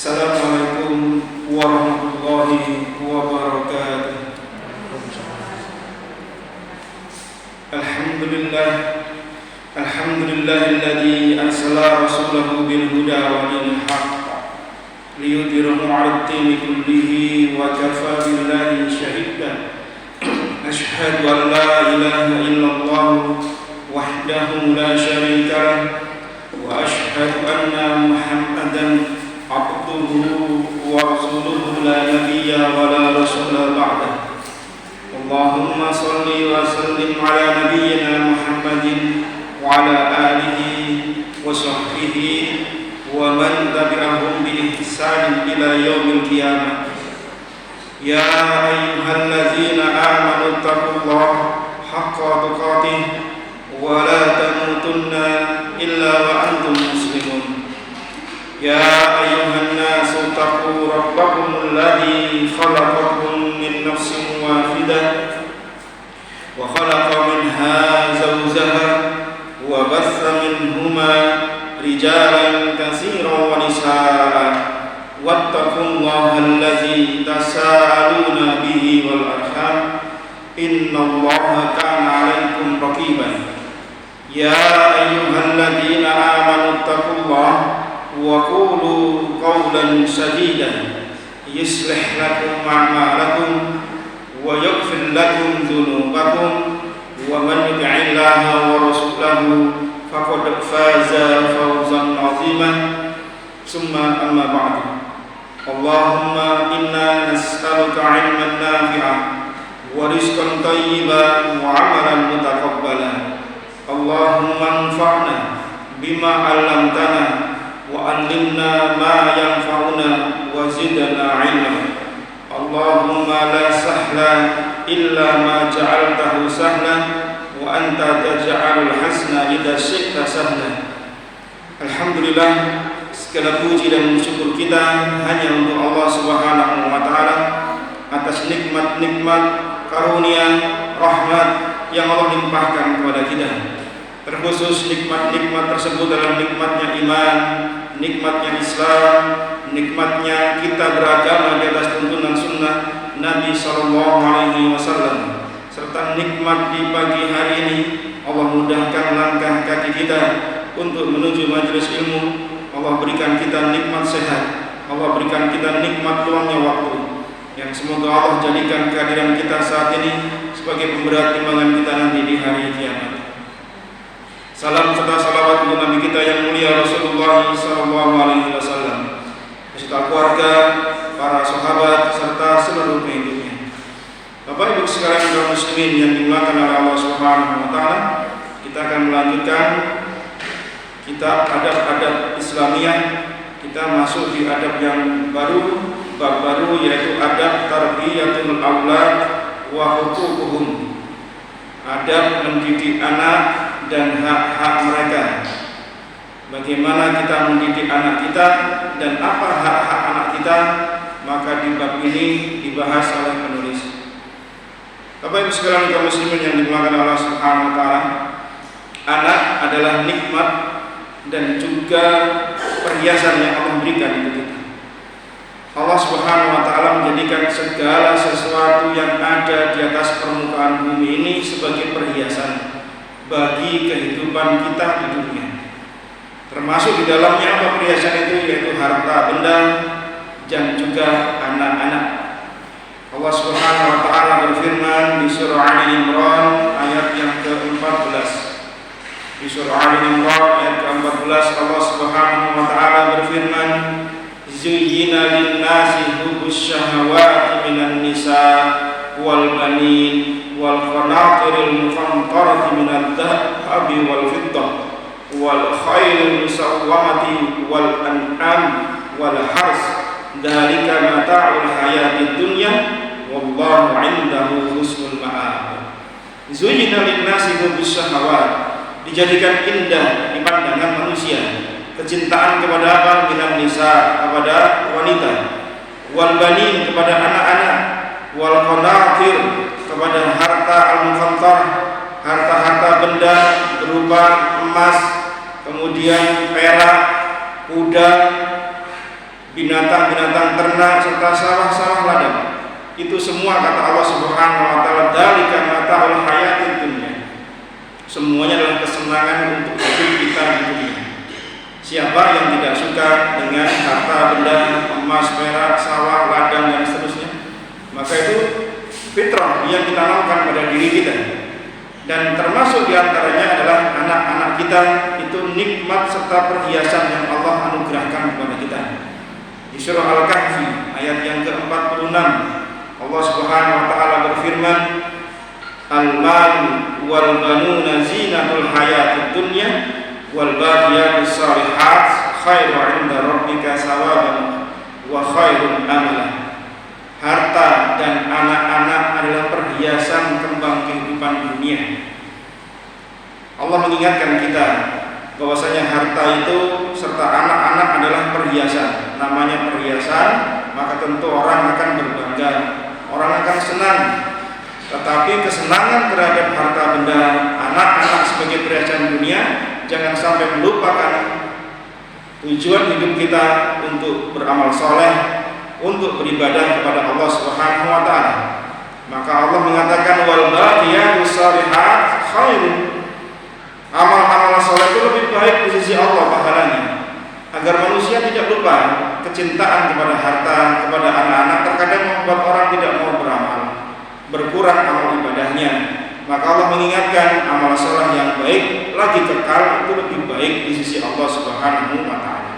Assalamualaikum warahmatullahi wabarakatuh. Alhamdulillahilladzi arsala rasulahu bil huda wa dinil haqq liyudhhirahu 'alad dini kullihi wa kafaa billahi shahidan. Asyhadu an la ilaha illallah wahdahu la syarika lah wa asyhadu anna Muhammadan abduhu wa rasuluhu la nabiyya wa la rasula ba'dah. Allahumma salli wa sallim ala nabiyyina Muhammadin wa ala alihi wa sahbihi wa man tabi'ahum bi ihsanin ila yaumil qiyamah. Ya ayyuhalladzina amanu taqullaha haqqa tuqatih wa la tamutunna illa wa antum muslimun. Ya ayyuhan nasu taqu rabbakumul ladzi khalaqakum min nafsin wahidah wa khalaqa minha zawjaha wa batha minhuma rijalan katsiran wa nisaa'a wattaqullaha allazi tasaaluna bihi wal arham innallaha kana 'alaikum raqiban. Ya ayyuhalladzina amanu taqullaha wa qulu qawlan sadidan yuslih lakum a'malakum wa yaghfir lakum dhunubakum wa man yuti'illaha wa rasulahu faqad faza fawzan 'aziman. Summa amma ba'du. Allahumma inna nas'aluka 'ilman nafi'an wa rizqan thayyiban wa 'amalan mutaqabbalan. Allahumma anfa'na bima 'allamtana wa 'allimna ma yanfa'una wa zidna 'ilma. Allahumma la sahla illa ma ja'altahu sahla wa anta taj'alul hasna idza syi'ta sahla. Alhamdulillah, segala puji dan syukur kita hanya untuk Allah Subhanahu wa taala atas nikmat-nikmat karunia rahmat yang Allah limpahkan kepada kita. Terkhusus nikmat-nikmat tersebut dalam nikmatnya iman, nikmatnya Islam, nikmatnya kita beragama di atas tuntunan sunnah Nabi SAW, serta nikmat di pagi hari ini Allah mudahkan langkah kaki kita untuk menuju majelis ilmu. Allah berikan kita nikmat sehat, Allah berikan kita nikmat luangnya waktu, yang semoga Allah jadikan kehadiran kita saat ini sebagai pemberat timbangan kita nanti di hari kiamat. Salam serta salawat untuk Nabi kita yang mulia Rasulullah SAW, beserta keluarga, para sahabat serta seluruh pengikutnya. Bapak Ibu sekalian kaum muslimin yang dimuliakan oleh Allah Subhanahu wa taala, kita akan melanjutkan kitab adab-adab Islamiyah. Kita masuk di adab yang baru, bab baru, yaitu adab tarbiyatul aulad wa huququhum. Adab mendidik anak dan hak-hak mereka. Bagaimana kita mendidik anak kita dan apa hak-hak anak kita, maka di bab ini dibahas oleh penulis. Bapak Ibu sekalian kaum muslimin yang dimuliakan Allah Subhanahu wa taala, anak adalah nikmat dan juga perhiasan yang Allah berikan untuk kita. Allah Subhanahu wa taala menjadikan segala sesuatu yang ada di atas permukaan bumi ini sebagai perhiasan bagi kehidupan kita di dunia. Termasuk di dalamnya apa perhiasan itu, yaitu harta benda dan juga anak-anak. Allah Subhanahu wa taala berfirman di surah Ali Imran ayat yang ke-14. Di surah Ali Imran ayat ke-14 Allah Subhanahu wa taala berfirman, "Zuyyina lin-nasi hubbus syahawati minan nisa wal banin wal qanatiril muqantarati minadh dhahabi wal fiddah wal khailil musawwamati wal an'am wal hars dzalika mata'ul hayatid dunya wallahu 'indahu husnul ma'ab." Zuyyina lin-nasi hubbus syahawat, dijadikan indah di pandangan manusia kecintaan kepada apa? Minan nisa, kepada wanita, wal banin, kepada anak-anak, wal qanatir, kepada harta al-muqantar, harta-harta benda berupa emas, kemudian perak, kuda, binatang-binatang ternak serta sawah-sawah ladang. Itu semua kata Allah Subhanahu wa taala dzalika mata'ul hayatid dunya. Semuanya adalah kesenangan untuk hidup kita di dunia. Siapa yang tidak suka dengan harta benda, emas, perak, sawah, ladang dan seterusnya, maka itu fitrah yang ditanamkan pada diri kita. Dan termasuk diantaranya adalah anak-anak kita itu nikmat serta perhiasan yang Allah anugerahkan kepada kita. Di surah Al-Kahfi ayat yang ke-46 Allah Subhanahu wa taala berfirman, "Al-malu wal banuna zinatul hayatid dunya wal baqiyatus shalihat khairu 'inda rabbika sawaban wa khairun amala." Harta dan anak-anak adalah perhiasan kembang kehidupan dunia. Allah mengingatkan kita bahwasanya harta itu serta anak-anak adalah perhiasan. Namanya perhiasan, maka tentu orang akan berbangga, orang akan senang. Tetapi kesenangan terhadap harta benda, anak-anak sebagai perhiasan dunia, jangan sampai melupakan tujuan hidup kita untuk beramal soleh, untuk beribadah kepada Allah Subhanahu wa taala. Maka Allah mengatakan wal baqiyatus shalihat khairun. Amal-amal saleh itu lebih baik di sisi Allah pahalanya. Agar manusia tidak lupa kecintaan kepada harta, kepada anak-anak terkadang membuat orang tidak mau beramal, berkurang amal ibadahnya. Maka Allah mengingatkan amal saleh yang baik lagi kekal itu lebih baik di sisi Allah Subhanahu wa taala.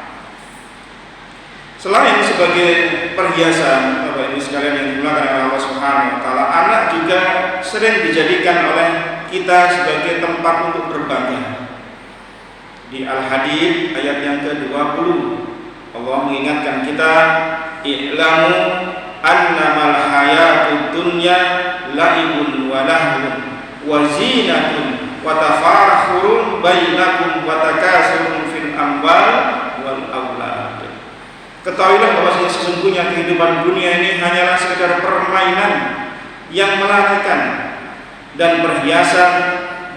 Selain sebagai perhiasan, Bapak Ibu sekalian yang dimuliakan oleh Allah Subhanahu wa taala, anak juga sering dijadikan oleh kita sebagai tempat untuk berbangga. Di Al-Hadid ayat yang ke-20 Allah mengingatkan kita, "I'lamu annamal hayatud dunya la'ibun wa lahwun wa zinatun wa tafakhurun bainakum wa takasurun fil amwal wal aulad." Ketahuilah bahwa sesungguhnya kehidupan dunia ini hanyalah sekedar permainan yang melelahkan dan perhiasan,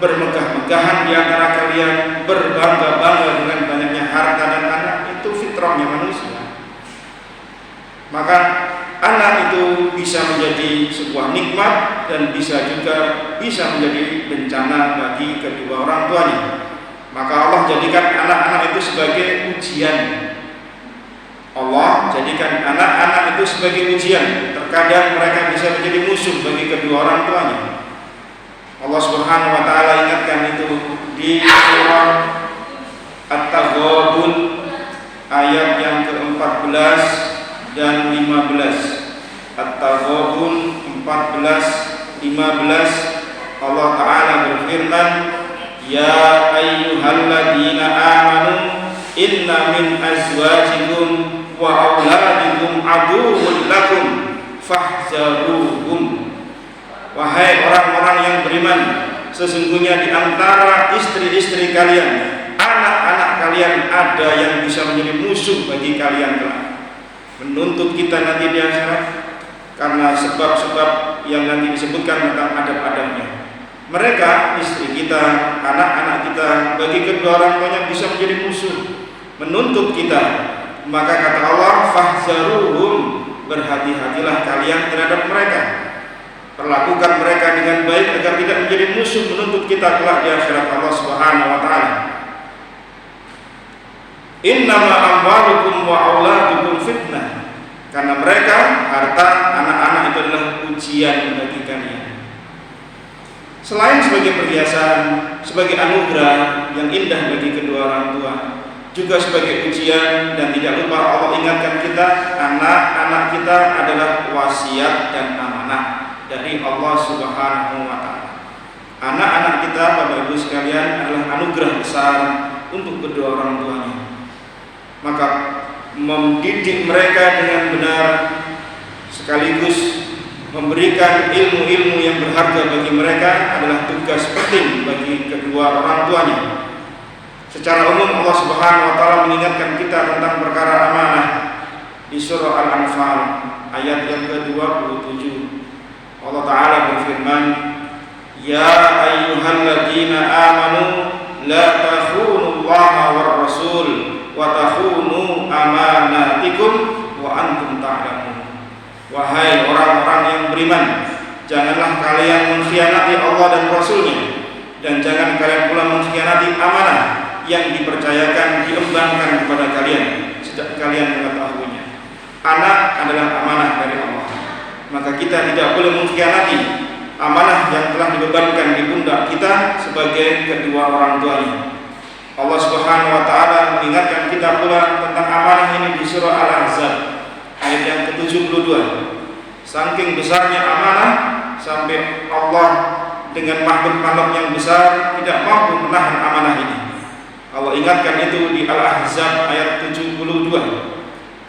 bermegah-megahan di antara kalian, berbangga-bangga dengan banyaknya harta dan anak. Itu fitrahnya manusia. Maka anak itu bisa menjadi sebuah nikmat dan bisa menjadi bencana bagi kedua orang tuanya. Maka Allah jadikan anak-anak itu sebagai ujian. Allah jadikan anak-anak itu sebagai ujian. Terkadang mereka bisa menjadi musuh bagi kedua orang tuanya. Allah Subhanahu wa taala ingatkan itu di surah At-Taghabun ayat yang ke-14 dan 15. At-Taghabun 14-15 Allah taala berfirman, "Ya ayyuhalladzina amanu inna min azwajikum wa auladikum aduwwun lakum fahzaruhum." Wahai orang-orang yang beriman, sesungguhnya di antara istri-istri kalian, anak-anak kalian ada yang bisa menjadi musuh bagi kalian kelak, menuntut kita nanti di akhirat karena sebab-sebab yang nanti disebutkan tentang adab-adabnya. Mereka, istri kita, anak-anak kita, bagi kedua orang tuanya bisa menjadi musuh, menuntut kita. Maka kata Allah, fahzaruhum, berhati-hatilah kalian terhadap mereka. Perlakukan mereka dengan baik agar tidak menjadi musuh menuntut kita kelak di akhirat Allah Subhanahu wa taala. Innama amwalukum wa auladukum fitnah. Karena mereka, harta, anak-anak itu adalah ujian bagi kalian. Selain sebagai perhiasan, sebagai anugerah yang indah bagi kedua orang tua, juga sebagai ujian, dan tidak lupa Allah ingatkan kita, anak-anak kita adalah wasiat dan amanah dari Allah Subhanahu wa taala. Anak-anak kita, Bapak Ibu sekalian, adalah anugerah besar untuk kedua orang tuanya. Maka mendidik mereka dengan benar sekaligus memberikan ilmu-ilmu yang berharga bagi mereka adalah tugas penting bagi kedua orang tuanya. Secara umum Allah Subhanahu wa taala mengingatkan kita tentang perkara amanah di surah Al-Anfal ayat yang ke-27. Allah taala berfirman, "Ya ayyuhalladzina amanu la takhunu Allaha war rasul wa takhunu amanatikum wa antum ta'lamun. Wahai orang-orang yang beriman, janganlah kalian mengkhianati Allah dan Rasul-Nya, dan jangan kalian pula mengkhianati amanah yang dipercayakan, diembankan kepada kalian, sejak kalian mengetahuinya. Anak adalah amanah dari Allah, maka kita tidak boleh mengkhianati amanah yang telah dibebankan di pundak kita sebagai kedua orang tuanya. Allah Subhanahu wa taala mengingatkan kita pula tentang amanah ini di surah Al-Ahzab ayat yang ke-72. Saking besarnya amanah sampai Allah dengan makhluk-makhluk yang besar tidak mampu menahan amanah ini. Allah ingatkan itu di Al-Ahzab ayat 72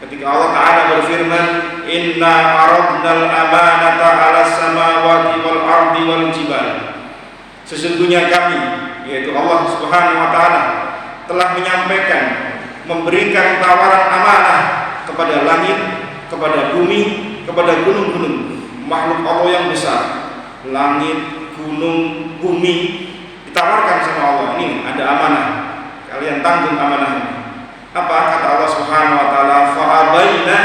ketika Allah Ta'ala berfirman, inna aradnal amanata ala samawati wal ardi wal jibal. Sesungguhnya kami, yaitu Allah Subhanahu wa taala, telah menyampaikan, memberikan tawaran amanah kepada langit, kepada bumi, kepada gunung-gunung, makhluk Allah yang besar. Langit, gunung, bumi ditawarkan sama Allah, ini ada amanah, kalian tanggung amanah ini. Apa kata Allah Subhanahu wa taala? Fa abaina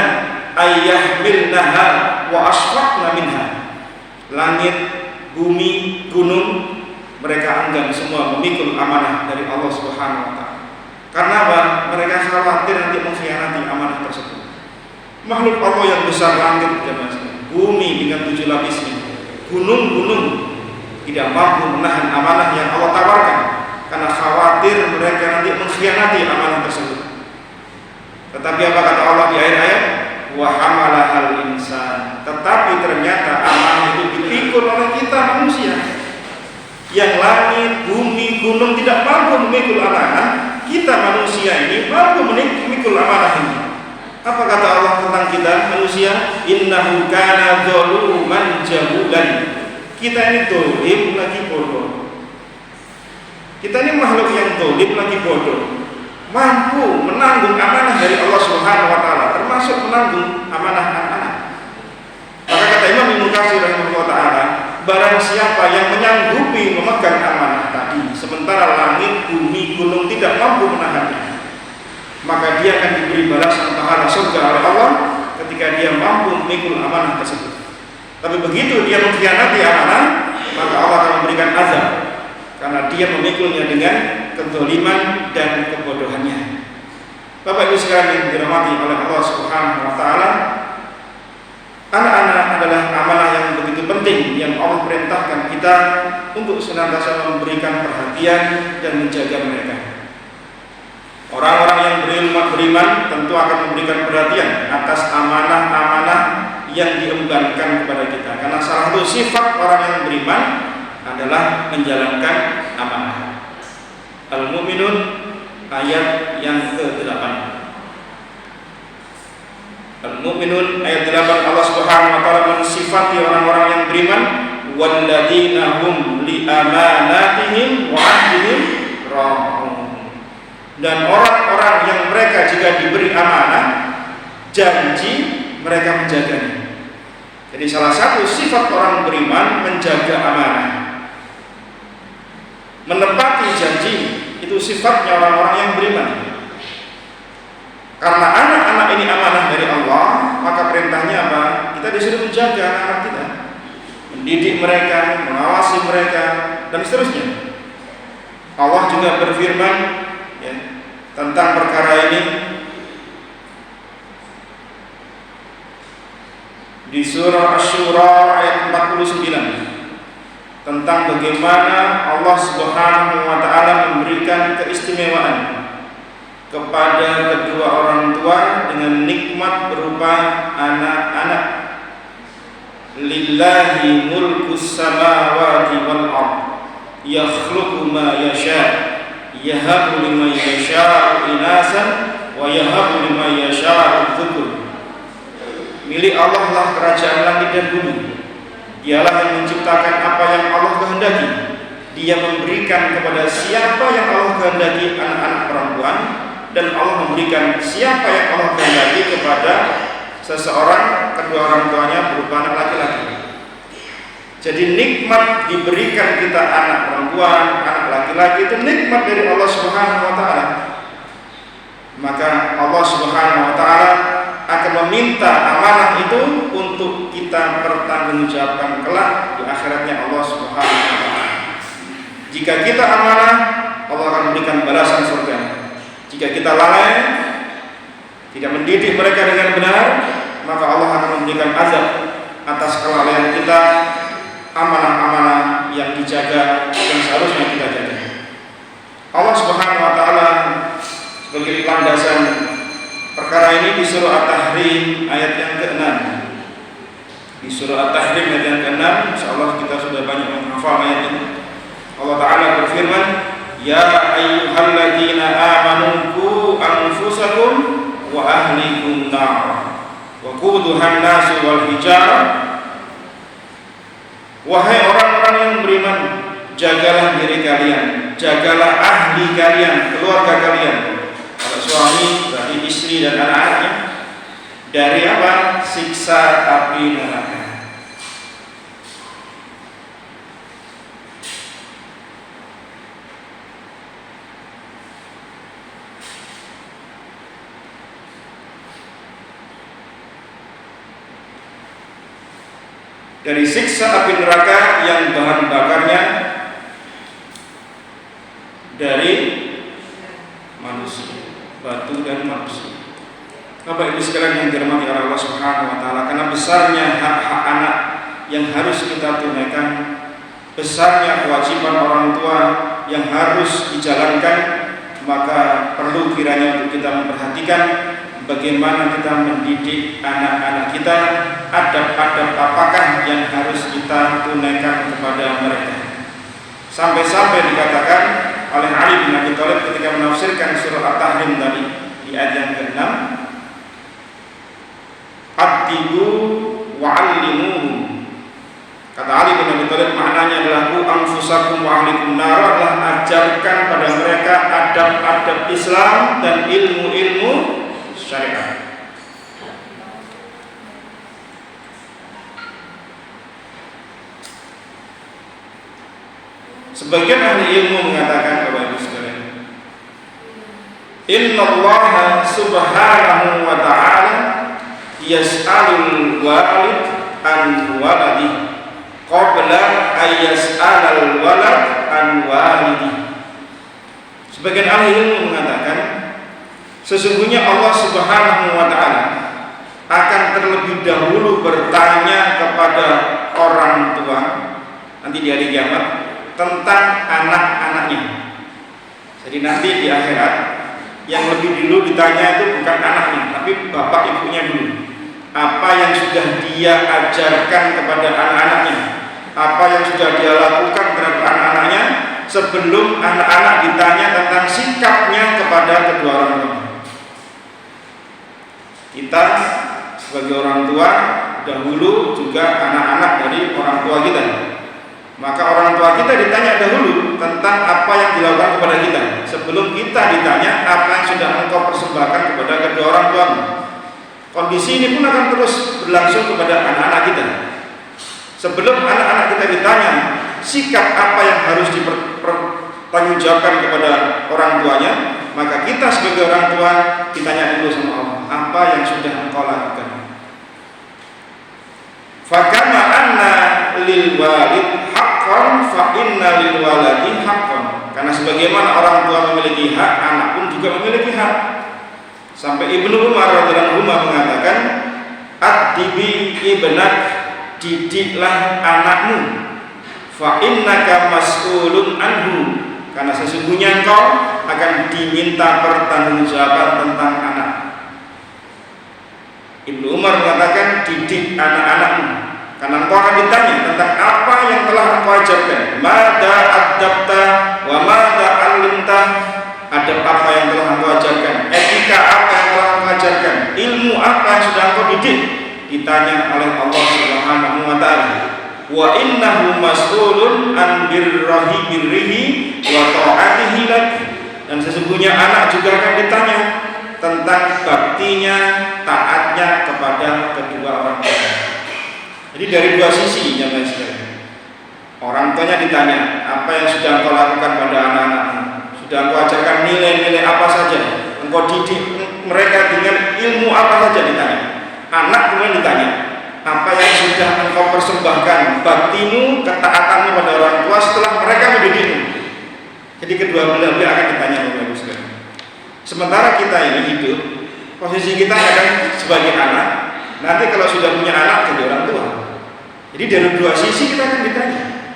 ayyahmilnaha wa asfaqna minha. Langit, bumi, gunung, mereka enggan semua memikul amanah dari Allah Subhanahu wa taala. Karena apa? Mereka khawatir nanti mengkhianati amanah tersebut. Makhluk Allah yang besar, langit, bumi dengan 7 lapisnya, gunung-gunung tidak mampu menahan amanah yang Allah tawarkan karena khawatir mereka nanti mengkhianati amanah tersebut. Tetapi apa kata Allah di akhir ayat? Wa hamalahal insan. Tetapi ternyata amanah itu dipikul oleh kita manusia. Yang langit, bumi, gunung tidak mampu memikul amanah, kita manusia ini mampu memikul amanah ini. Apa kata Allah tentang kita manusia? Innahu kana zaluman jahulan. Kita ini dolim lagi bodoh. Kita ini makhluk yang dolim lagi bodoh, mampu menanggung amanah dari Allah Subhanahu wa taala, termasuk menanggung amanah anak-anak. Maka kata Imam Ibnu Katsir rahimahullah taala, barang siapa yang menyanggupi memegang amanah tadi, sementara langit, bumi, gunung tidak mampu menahannya, maka dia akan diberi balasan pahala surga oleh Allah ketika dia mampu memikul amanah tersebut. Tapi begitu dia mengkhianati amanah, maka Allah akan memberikan azab karena dia memikulnya dengan kezaliman dan kebodohannya. Bapak Ibu sekalian yang dirahmati oleh Allah Subhanahu wa taala, anak-anak adalah amanah yang begitu penting yang Allah perintahkan kita untuk senantiasa memberikan perhatian dan menjaga mereka. Orang-orang yang beriman tentu akan memberikan perhatian atas amanah-amanah yang diembankan kepada kita, karena salah satu sifat orang yang beriman adalah menjalankan amanah. Al-Mu'minun ayat yang ke-8. Al-Mu'minun ayat 8, Allah Subhanahu wa taala mensifati orang-orang yang beriman, walladzina hum li amanatihim wa 'ahdihim ra'un. Dan orang-orang yang mereka jika diberi amanah, janji mereka menjaganya. Jadi salah satu sifat orang beriman menjaga amanah, menepati janji, itu sifatnya orang-orang yang beriman. Karena anak-anak ini amanah dari Allah, maka perintahnya apa? Kita disuruh menjaga anak-anak kita, mendidik mereka, mengawasi mereka, dan seterusnya. Allah juga berfirman ya, tentang perkara ini di surah Asy-Syura ayat 49 tentang bagaimana Allah Subhanahu wa taala memberikan keistimewaan kepada kedua orang tua dengan nikmat berupa anak-anak. Lillahi mulkus samawati wal ard yakhluqu ma yasha yahabu liman yasha'u inasan wa yahabu liman yasha'u dzukura. Milik Allah lah kerajaan langit dan bumi. Dialah yang menciptakan apa yang Allah kehendaki. Dia memberikan kepada siapa yang Allah kehendaki anak-anak perempuan, dan Allah memberikan siapa yang Allah kehendaki kepada seseorang kedua orang tuanya berupa anak laki-laki. Jadi nikmat diberikan kita anak perempuan, anak laki-laki itu nikmat dari Allah Subhanahu wa taala. Maka Allah Subhanahu wa taala akan meminta amanah itu untuk kita pertanggungjawabkan kelak di akhiratnya Allah Subhanahu wa taala. Jika kita amanah, Allah akan memberikan balasan surga. Jika kita lalai, tidak mendidik mereka dengan benar, maka Allah akan memberikan azab atas kelalaian kita amanah-amanah yang dijaga yang seharusnya kita jaga. Allah Subhanahu wa taala sebagai landasan perkara ini di surah At-Tahrim ayat yang ke-6. Di surah At-Tahrim ayat yang ke-6, insyaallah kita sudah banyak menghafal ayat ini. Allah taala berfirman, "Ya ayyuhalladzina amanu qu anfusakum wa ahlikum nar wa quduhan nasu wal hijarah." Wahai orang-orang yang beriman, jagalah diri kalian, jagalah ahli kalian, keluarga kalian. Kalau suami berarti istri dan anak-anaknya dari apa? Siksa api neraka. Dari siksa api neraka yang bahan bakarnya dari manusia, batu dan manusia. Bapak Ibu sekalian yang dirahmati oleh Allah Subhanahu wa taala, karena besarnya hak-hak anak yang harus kita tunaikan, besarnya kewajiban orang tua yang harus dijalankan, maka perlu kiranya untuk kita memperhatikan bagaimana kita mendidik anak-anak kita, adab-adab apakah yang harus kita tunaikan kepada mereka. Sampai-sampai dikatakan oleh Ali bin Abi Thalib ketika menafsirkan surah At-Tahrim tadi di ayat yang ke-6, "Addibu wa'allimuhum." Kata Ali bin Abi Thalib, maknanya adalah ku anfusakum wa ahlikum nar, adalah ajarkan pada mereka adab-adab Islam dan ilmu-ilmu syariat. Sebagian ahli ilmu mengatakan, Bapak Ibu sekalian, Innallaha subhanahu wa ta'ala yas'alul walid an waladihi qabla ayyas'alal walad an walidihi. Sebagian ahli ilmu mengatakan, sesungguhnya Allah Subhanahu wa ta'ala akan terlebih dahulu bertanya kepada orang tua nanti di hari kiamat tentang anak-anaknya. Jadi nanti di akhirat yang lebih dulu ditanya itu bukan anaknya, tapi bapak ibunya dulu. Apa yang sudah dia ajarkan kepada anak-anaknya, apa yang sudah dia lakukan terhadap anak-anaknya sebelum anak-anak ditanya tentang sikapnya kepada kedua orang tuanya. Kita sebagai orang tua dahulu juga anak-anak dari orang tua kita. Maka orang tua kita ditanya dahulu tentang apa yang dilakukan kepada kita sebelum kita ditanya apa yang sudah engkau persembahkan kepada kedua orang tuamu. Kondisi ini pun akan terus berlangsung kepada anak-anak kita. Sebelum anak-anak kita ditanya sikap apa yang harus dipertanggungjawabkan kepada orang tuanya, maka kita sebagai orang tua ditanya dulu sama Allah, apa yang sudah engkau lakukan. Fakama anna lil walid haqqan fa inna lil waladi haqqan. Karena sebagaimana orang tua memiliki hak, anak pun juga memiliki hak. Sampai Ibnu Umar radhiyallahu anhu mengatakan, "Addibi ibnak, didiklah anakmu, fa innaka mas'ulun anhu." Karena sesungguhnya engkau akan diminta pertanggungjawaban tentang anak. Ibnu Umar mengatakan, didik anak-anakmu, karena engkau akan ditanya tentang apa yang telah engkau ajarkan. Mada adabta wa mada alimta. Adab apa yang telah engkau ajarkan, etika apa yang telah engkau ajarkan, ilmu apa yang sudah engkau didik. Ditanya oleh Allah Subhanahu wa ta'ala. Wa innahu mas'ulun an birrihi wa ta'atihi lak. Dan sesungguhnya anak juga akan ditanya tentang baktinya, taatnya kepada kedua orang tua. Jadi dari dua sisi jamaah sekalian. Orang tuanya ditanya, apa yang sudah engkau lakukan pada anak-anakmu? Sudah engkau ajarkan nilai-nilai apa saja? Engkau didik mereka dengan ilmu apa saja ditanya. Anak kemudian ditanya, apa yang sudah engkau persembahkan baktimu, ketaatanmu pada orang tua setelah mereka mendidikmu? Jadi kedua belah pihak akan ditanya oleh Bapak sekalian. Sementara kita ini hidup, posisi kita kadang sebagai anak, nanti kalau sudah punya anak jadi orang tua. Jadi dari dua sisi kita akan ditanya,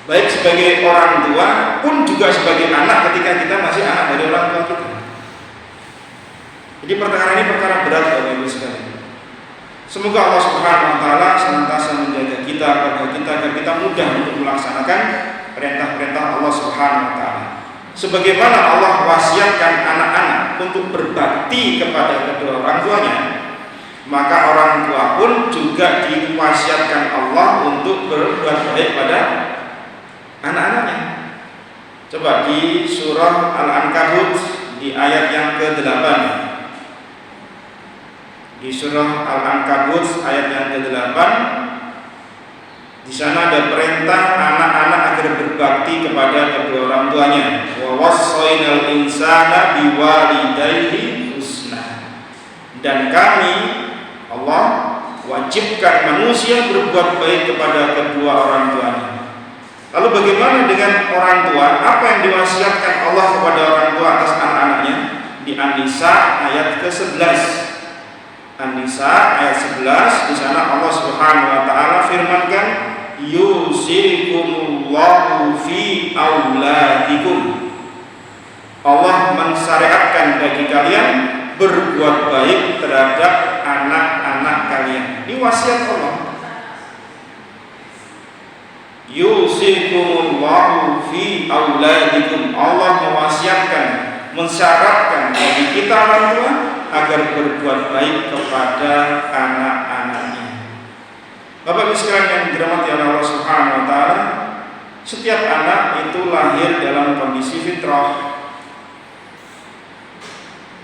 baik sebagai orang tua pun juga sebagai anak ketika kita masih anak dari orang tua kita. Jadi perkara ini perkara berat Bapak Ibu sekalian. Semoga Allah Subhanahu wa taala senantiasa menjaga kita agar kita mudah untuk melaksanakan perintah-perintah Allah Subhanahu wa taala. Sebagaimana Allah wasiatkan anak-anak untuk berbakti kepada kedua orang tuanya, maka orang tua pun juga diwasiatkan Allah untuk berbuat baik pada anak-anaknya. Coba di surah Al-Ankabut di ayat yang ke-8. Di surah Al-Ankabut ayat yang ke-8, di sana ada perintah anak-anak agar berbakti kepada kedua orang tuanya. Wa wassaynal insana biwalidayhi husna. Dan kami Allah wajibkan manusia berbuat baik kepada kedua orang tuanya. Lalu bagaimana dengan orang tua? Apa yang diwasiatkan Allah kepada orang tua atas anak-anaknya? Di An-Nisa ayat ke-11. An-Nisa ayat 11, di sana Allah Subhanahu wa taala firmankan, yusikumullahu fi auladikum. Allah mensyariatkan bagi kalian berbuat baik terhadap anak-anak kalian. Ini wasiat Allah. Yusikumullahu fi auladikum. Allah mewasiatkan, mensyaratkan bagi kita orang tua agar berbuat baik kepada anak-anaknya. Bapak Ibu sekalian yang dirahmati Allah Subhanahu wa taala, setiap anak itu lahir dalam kondisi fitrah.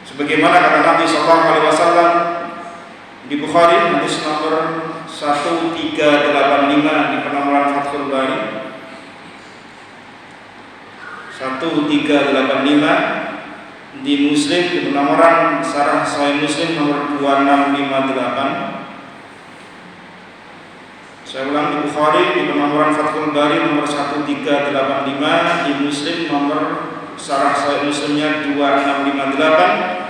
Sebagaimana kata Nabi sallallahu alaihi wasallam di Bukhari hadis nomor 1385 di penomoran Fathul Bari 1385, di Muslim di penomoran Syarah Sahih Muslim nomor 2658. Saya ulang, di Bukhari di penomoran Fathul Bari nomor 1385, di Muslim nomor Syarah Sahih Muslimnya 2658.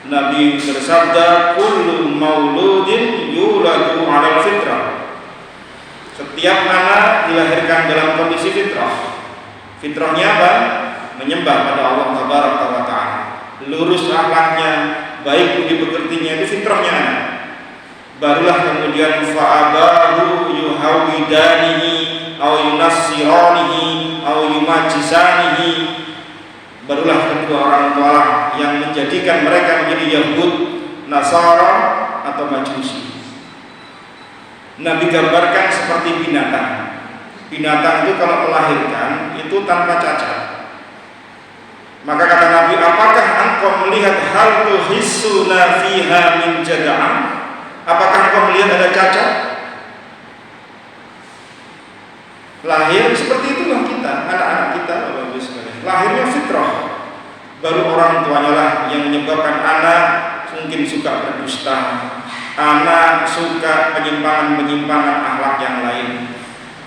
Nabi bersabda, kullu mauludin yuladu 'alal fitrah. Setiap anak dilahirkan dalam kondisi fitrah. Fitrahnya apa? Menyembah pada Allah Tabaraka wa taala. Lurus akhlaknya, baik budi pekertinya, itu fitrahnya anak. Barulah kemudian fa'abahu yuhawidanihi au yunassiranihi au yumajisanihi. Barulah kedua orang tua yang menjadikan mereka menjadi Yahud, Nasara atau Majusi. Nabi gambarkan seperti binatang. Binatang itu kalau melahirkan itu tanpa cacat. Maka kata Nabi, apakah engkau melihat hal tuhissuna fiha min jada'an? Apakah engkau melihat ada cacat? Lahir seperti itulah kita, anak-anak kita, Bapak Ibu sekalian. Lahirnya fitrah. Baru orang tuanya lah yang menyebabkan anak mungkin suka berdusta, anak suka penyimpangan-penyimpangan akhlak yang lain.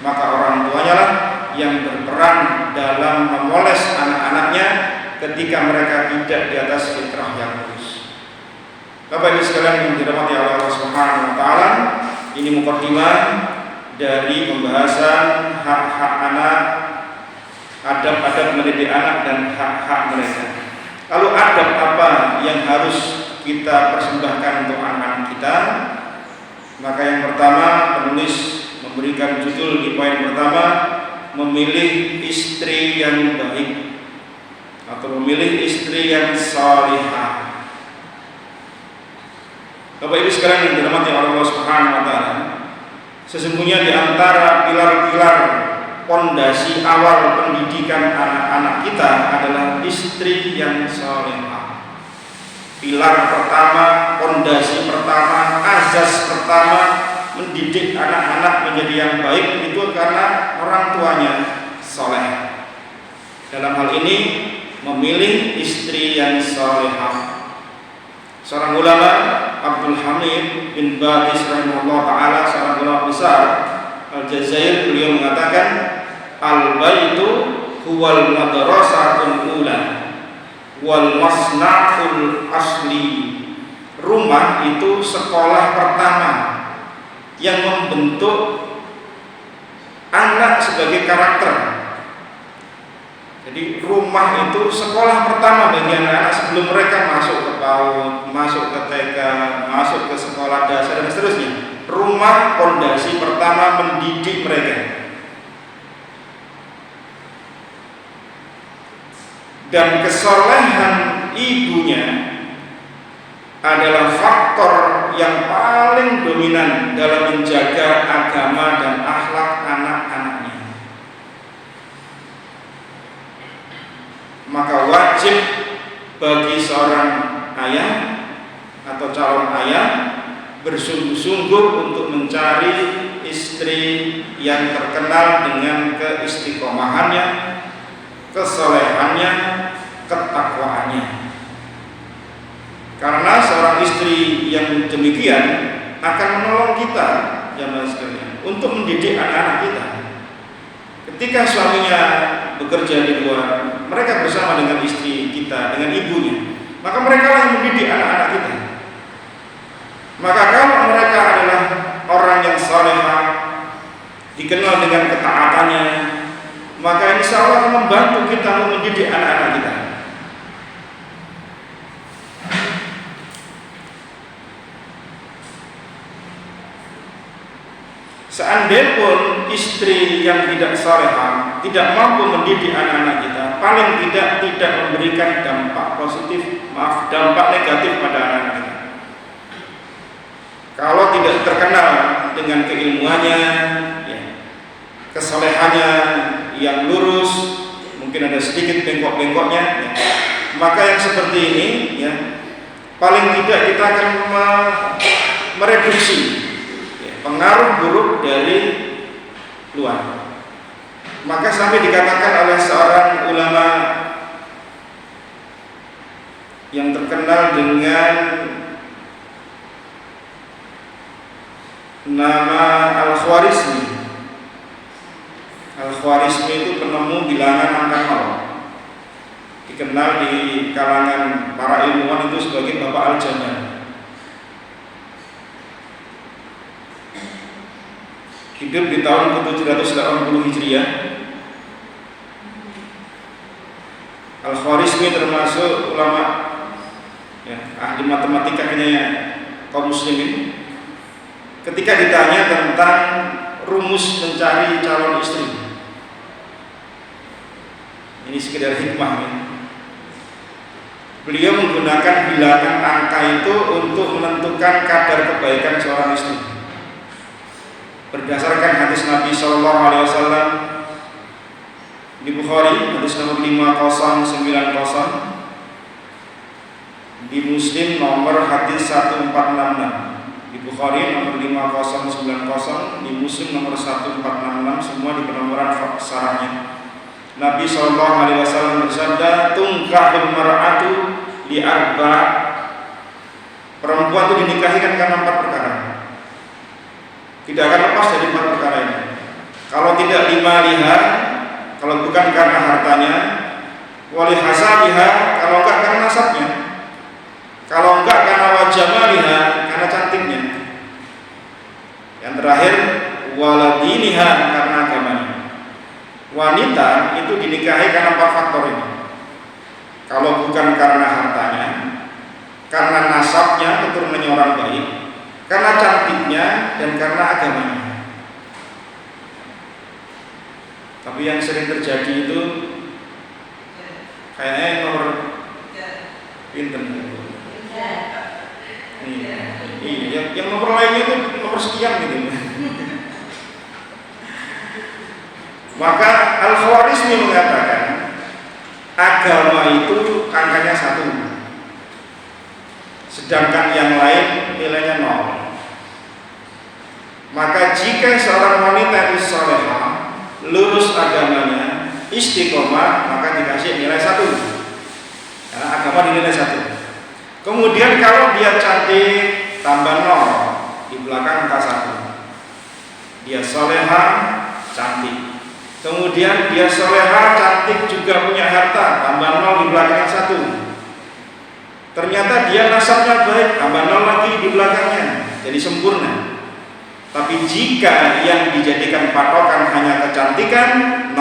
Maka orang tuanya lah yang berperan dalam memoles anak-anaknya ketika mereka tidak di atas fitrah yang lurus. Bapak Ibu sekalian yang dirahmati Allah Subhanahu wa taala, ini mukadimah dari pembahasan hak-hak anak, adab-adab mendidik anak dan hak-hak mereka. Lalu adab apa yang harus kita persembahkan untuk anak-anak kita? Maka yang pertama, penulis memberikan judul di poin pertama, memilih istri yang baik atau memilih istri yang salihah. Bapak Ibu sekalian yang dirahmati Allah Subhanahu wa taala, sesungguhnya di antara pilar-pilar pondasi awal pendidikan anak-anak kita adalah istri yang salihah. Pilar pertama, pondasi pertama, azas pertama mendidik anak-anak menjadi yang baik itu karena orang tuanya saleh. Dalam hal ini memilih istri yang salihah. Seorang ulama Abdul Hamid bin Badis rahimahullah ta'ala, seorang ulama besar Aljazair, beliau mengatakan al-baitu huwal madrasatul ula wal masna'ul asli. Rumah itu sekolah pertama yang membentuk anak sebagai karakter. Jadi rumah itu sekolah pertama bagi anak-anak sebelum mereka masuk ke PAUD, masuk ke TK, masuk ke sekolah dasar dan seterusnya. Rumah pondasi pertama mendidik mereka. Dan kesolehan ibunya adalah faktor yang paling dominan dalam menjaga agama dan akhlak anak-anaknya. Maka wajib bagi seorang ayah atau calon ayah bersungguh-sungguh untuk mencari istri yang terkenal dengan keistiqomahannya, kesolehannya, ketakwaannya. Karena seorang istri yang demikian akan menolong kita jamaah sekalian untuk mendidik anak-anak kita. Ketika suaminya bekerja di luar, mereka bersama dengan istri kita, dengan ibunya, maka mereka lah yang mendidik anak-anak kita. Maka kalau mereka adalah orang yang salehah, dikenal dengan ketaatannya, maka insya Allah akan membantu kita untuk mendidik anak-anak kita. Seandainya pun istri yang tidak salehah tidak mampu mendidik anak-anak kita, paling tidak memberikan dampak positif, dampak negatif pada anak-anak kita. Kalau tidak terkenal dengan keilmuannya, ya, kesolehannya yang lurus, mungkin ada sedikit bengkok-bengkoknya, ya, maka yang seperti ini, ya, paling tidak kita akan mereduksi pengaruh buruk dari luar. Maka sampai dikatakan oleh seorang ulama yang terkenal dengan nama Al-Khwarizmi. Al-Khwarizmi itu penemu bilangan angka 0. Dikenal di kalangan para ilmuwan itu sebagai Bapak Al-Jamal. Hidup di tahun ke-780 Hijriah. Al-Khwarizmi termasuk ulama, ya, ahli matematika kaum muslimin. Ketika ditanya tentang rumus mencari calon istri, ini sekedar hikmah, ya. Beliau menggunakan bilangan angka itu untuk menentukan kadar kebaikan seorang istri. Berdasarkan hadis Nabi Shallallahu Alaihi Wasallam di Bukhari, hadis nomor 5090, di Muslim nomor hadis 1466, di Bukhari nomor 5090, di Muslim nomor 1466, semua di penomoran sarahnya. Nabi Shallallahu Alaihi Wasallam bersabda, "Tungkahul mar'atu li arba'." Perempuan itu dinikahi kan karena 4 perkara. Tidak akan lepas dari 4 perkara ini. Kalau tidak lima liha, kalau bukan karena hartanya, wali hasabiha, kalau enggak karena nasabnya, kalau enggak karena wajamaliha, karena cantiknya. Yang terakhir, waladiniha, karena agamanya. Wanita itu dinikahi karena 4 faktor ini. Kalau bukan karena hartanya, karena nasabnya, keturunannya orang baik, karena cantiknya, dan karena agamanya. Tapi yang sering terjadi itu kayaknya nomor pinten. Iya, yang nomor lainnya itu nomor sekian gitu. Maka Al-Khwarizmi mengatakan agama itu angkanya 1, sedangkan yang lain nilainya 0. Maka jika seorang wanita itu salehah, lurus agamanya, istiqomah, maka dikasih nilai 1. Karena agama dinilai 1. Kemudian kalau dia cantik, tambah 0 di belakang angka 1. Dia soleha, cantik. Kemudian dia soleha, cantik, juga punya harta, tambah 0 di belakang 1. Ternyata dia nasabnya baik, tambah 0 lagi di belakangnya, jadi sempurna. Tapi jika yang dijadikan patokan hanya kecantikan 0,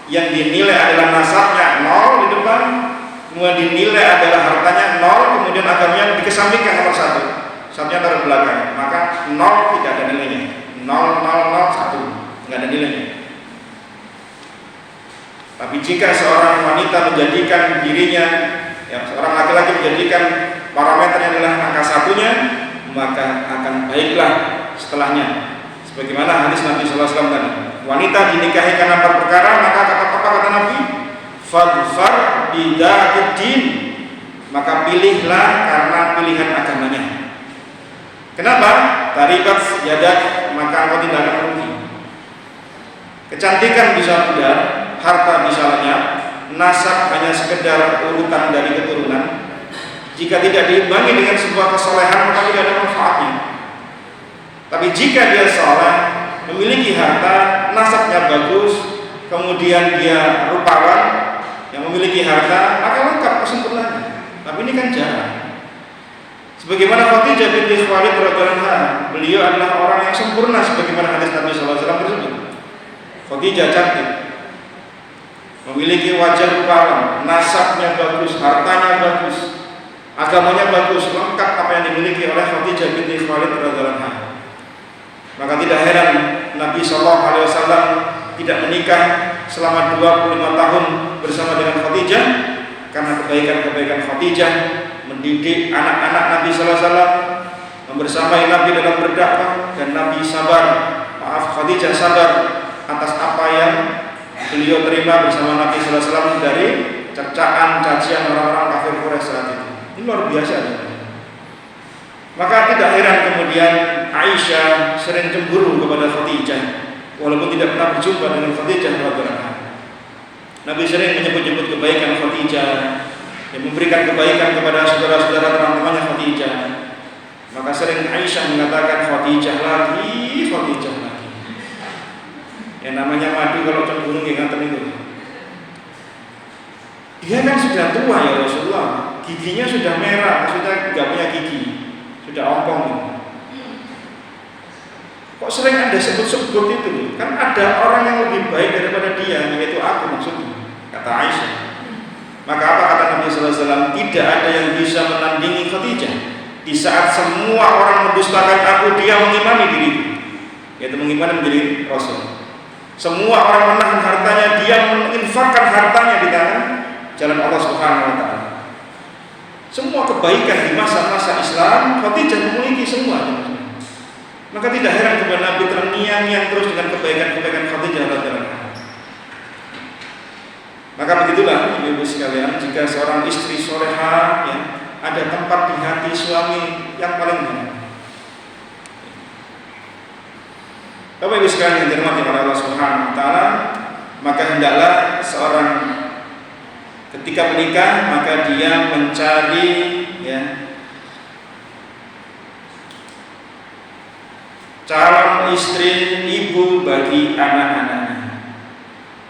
yang dinilai adalah nasabnya 0 di depan, kemudian dinilai adalah hartanya 0, kemudian agamanya dikesampingkan nomor 1, satunya taruh belakang, maka 0 tidak ada nilainya. 0, 0, 0, 1 nggak ada nilainya. Tapi jika seorang wanita menjadikan dirinya, seorang laki-laki menjadikan parameternya adalah angka 1-nya, maka akan baiklah setelahnya. Sebagaimana hadis Nabi SAW tadi, wanita dinikahi karena 4 perkara, maka kata Nabi, fadfar bida'iddin, maka pilihlah karena pilihan agamanya. Kenapa? Taribat yadak, maka engkau tidak akan rugi. Kecantikan bisa pudar, harta bisa lenyap, nasab hanya sekedar urutan dari keturunan. Jika tidak diimbangi dengan sebuah kesolehan, maka tidak ada manfaatnya. Tapi jika dia soleh, memiliki harta, nasabnya bagus, kemudian dia rupawan yang memiliki harta, maka lengkap kesempurnaannya. Tapi ini kan jarang. Sebagaimana Khadijah binti Khuwailid radhiyallahu anha, beliau adalah orang yang sempurna sebagaimana hadis Nabi SAW tersebut. Khadijah cantik, memiliki wajah rupawan, nasabnya bagus, hartanya bagus, agamanya bagus, lengkap apa yang dimiliki oleh Khadijah binti Khuwailid radhiyallahu anha. Maka tidak heran Nabi SAW tidak menikah selama 25 tahun bersama dengan Khadijah, karena kebaikan-kebaikan Khadijah mendidik anak-anak Nabi SAW, membersamai Nabi dalam berdakwah, dan Nabi Khadijah sabar atas apa yang beliau terima bersama Nabi SAW dari cercaan, cacian orang-orang kafir Quraisy saat itu. Ini luar biasa. Maka tidak heran kemudian Aisyah sering cemburu kepada Khadijah, walaupun tidak pernah berjumpa dengan Khadijah radhiyallahu anha. Nabi sering menyebut-nyebut kebaikan Khadijah, yang memberikan kebaikan kepada saudara-saudara teman-temannya Khadijah. Maka sering Aisyah mengatakan Khadijah lagi. Yang namanya madu kalau cemburu ingatkan itu. Dia kan sudah tua ya Rasulullah, giginya sudah merah, maksudnya nggak punya gigi, sudah ompong. Kok sering Anda sebut-sebut itu? Kan ada orang yang lebih baik daripada dia, yaitu aku maksudnya, kata Aisyah. Maka apa kata Nabi SAW? Tidak ada yang bisa menandingi Khadijah. Di saat semua orang mendustakan aku, dia mengimani diriku, yaitu mengimani menjadi Rasul. Semua orang menahan hartanya, dia menginfakkan hartanya di tangan jalan Allah Subhanahu wa Ta'ala. Semua kebaikan di masa-masa Islam Khadijah memiliki semuanya. Maka tidak heran kepada Nabi terngiang-ngiang terus dengan kebaikan-kebaikan Khadijah radhiyallahu anha. Maka begitulah ibu-ibu sekalian, jika seorang istri soleha ya, ada tempat di hati suami yang paling baik. Bapak ibu sekalian yang dirahmati oleh Allah Subhanahu wa Ta'ala, maka hendaklah seorang ketika menikah maka dia mencari ya, calon istri, ibu bagi anak-anaknya.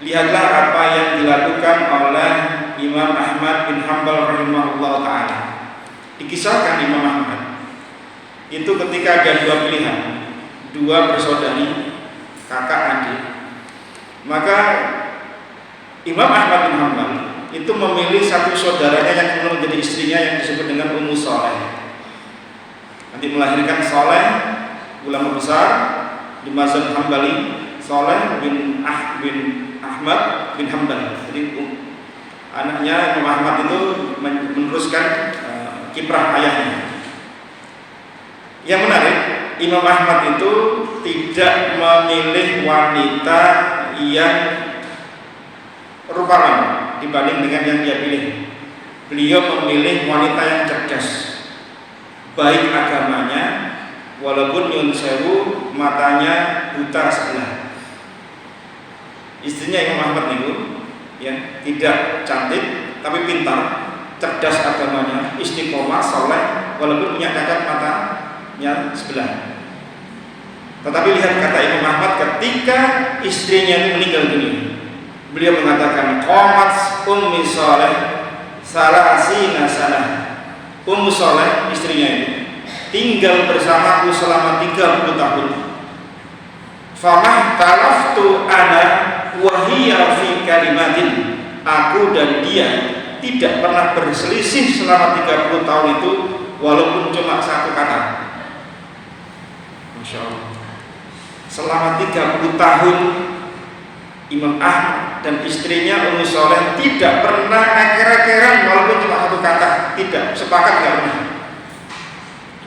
Lihatlah apa yang dilakukan oleh Imam Ahmad bin Hanbal rahimahullah ta'ala. Dikisahkan Imam Ahmad itu ketika ada 2 pilihan, 2 bersaudari, kakak adik. Maka Imam Ahmad bin Hanbal itu memilih satu saudaranya yang kemudian menjadi istrinya, yang disebut dengan Ummu Saleh. Nanti melahirkan Saleh, ulama besar di mazhab Hambali, Saleh bin Ahmad bin Hanbal. Jadi anaknya Imam Ahmad itu meneruskan kiprah ayahnya. Yang menarik, Imam Ahmad itu tidak memilih wanita yang rupawan dibanding dengan yang dia pilih. Beliau memilih wanita yang cerdas, baik agamanya, walaupun nyun sewu matanya buta sebelah. Istrinya Imam Ahmad itu ya, tidak cantik tapi pintar, cerdas agamanya, istiqomah, soleh, walaupun punya cacat matanya sebelah. Tetapi lihat kata Imam Ahmad ketika istrinya itu meninggal dunia, beliau mengatakan qomat ummi soleh salasina sanah. Ummu soleh istrinya itu tinggal bersamaku selama 30 tahun. Famah talaftu ana wahiyya fi kalimatin. Aku dan dia tidak pernah berselisih selama 30 tahun itu, walaupun cuma satu kata. Masya Allah. Selama 30 tahun Imam Ahmad dan istrinya Ummu Soleh tidak pernah akhir-akhiran walaupun cuma satu kata, tidak sepakat, nggak pernah.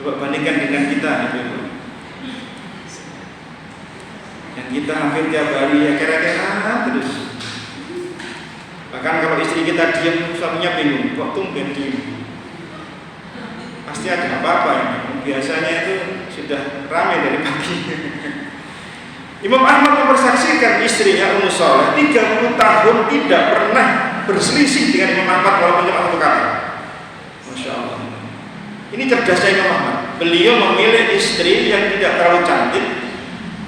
Coba bandingkan dengan kita, ibu-ibu. Yang kita hampir tiap hari akhir-akhiran terus. Bahkan kalau istri kita diam, suaminya bingung, kok tumben diam? Pasti ada apa-apa ini. Biasanya itu sudah ramai dari pagi. Imam Ahmad mempersaksikan istrinya Ummu Soleh 30 tahun tidak pernah berselisih dengan Imam Ahmad walaupun cuma satu kata. Masya Allah. Ini cerdasnya Imam Ahmad. Beliau memilih istri yang tidak terlalu cantik,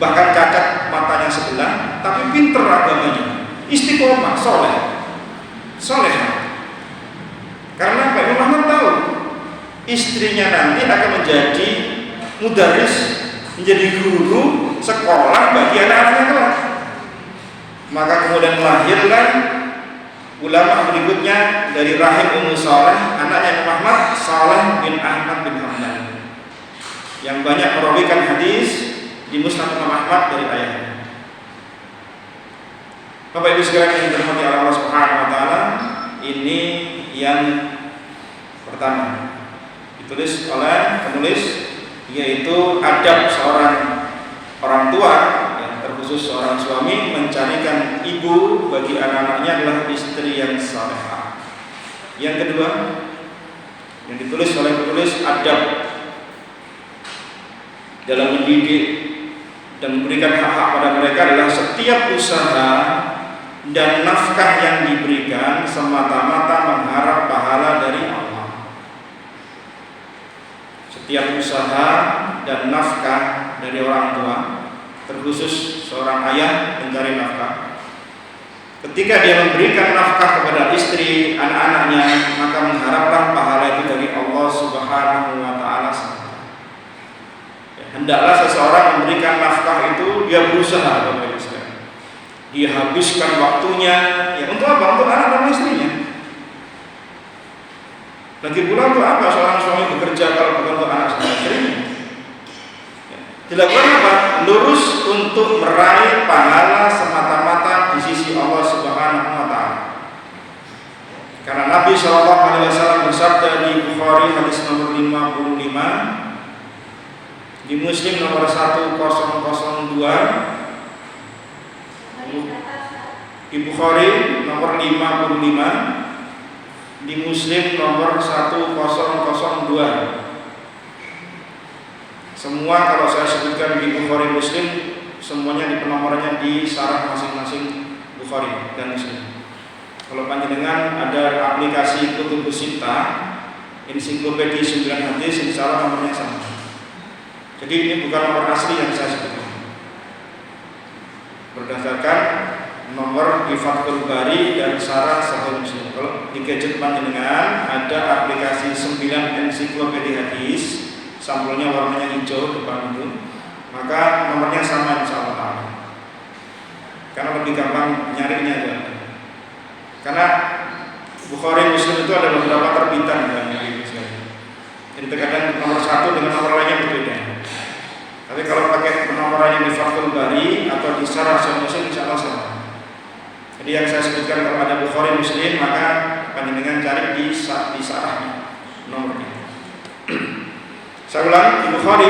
bahkan cacat matanya sebelah, tapi pinter agamanya, istiqomah, soleh. Karena Pak Imam Ahmad tahu istrinya nanti akan menjadi mudaris, menjadi guru sekolah bagi anak-anaknya kelak. Maka kemudian lahirlah ulama berikutnya dari rahim Ummu Soleh, anaknya Imam Ahmad, Saleh bin Ahmad bin Hamdan, yang banyak merawikan hadis di Musnad Imam Ahmad dari ayahnya. Bapak Ibu sekalian yang dirahmati Allah Subhanahu wa taala, ini yang pertama ditulis oleh penulis, yaitu adab seorang orang tua, ya, terkhusus seorang suami mencarikan ibu bagi anak-anaknya adalah istri yang salehah. Yang kedua yang ditulis oleh penulis, adab dalam mendidik dan memberikan hak-hak pada mereka adalah setiap usaha dan nafkah yang diberikan semata-mata mengharap pahala dari Allah. Setiap usaha dan nafkah dari orang tua, terkhusus seorang ayah mencari nafkah, ketika dia memberikan nafkah kepada istri, anak-anaknya, maka mengharaplah pahala itu dari Allah Subhanahu wa taala. Hendaklah seseorang memberikan nafkah itu dia berusaha, Bapak Ibu sekalian. Dia habiskan waktunya, ya untuk apa? Untuk anak dan istrinya. Lagi pula untuk apa seorang suami bekerja kalau bukan untuk anak dan istrinya? Dilakukan apa? Lurus untuk meraih pahala semata-mata di sisi Allah Subhanahu wa taala. Karena Nabi sallallahu alaihi wasallam bersabda di Bukhari hadis nomor 55, di Muslim nomor 1002, di Bukhari nomor 55, di Muslim nomor 1002. Semua kalau saya sebutkan di Bukhari Muslim, semuanya di penomorannya di sarah masing-masing Bukhari dan Muslim. Kalau panjenengan ada aplikasi Kutubus Sittah, ensiklopedia 9 hadis, insya Allah nomornya sama. Jadi ini bukan nomor asli yang saya sebutkan, berdasarkan nomor di Fathul Bari dan Sarah Sahih Muslim. Kalau di gadget panjenengan ada aplikasi 9 ensiklopedia hadis, sampulnya warnanya hijau depan itu, maka nomornya sama insya Allah. Karena lebih gampang nyarinya ya. Karena Bukhari Muslim itu ada beberapa terbitan dan nyari misalnya. Jadi terkadang nomor satu dengan nomor lainnya berbeda. Tapi kalau pakai penomorannya di Fathul Bari atau di Sarah Sahih Muslim insya Allah sama. Jadi yang saya sebutkan kalau ada Bukhari Muslim, maka panjenengan cari di sarahnya nomornya. Saya ulang, di Bukhari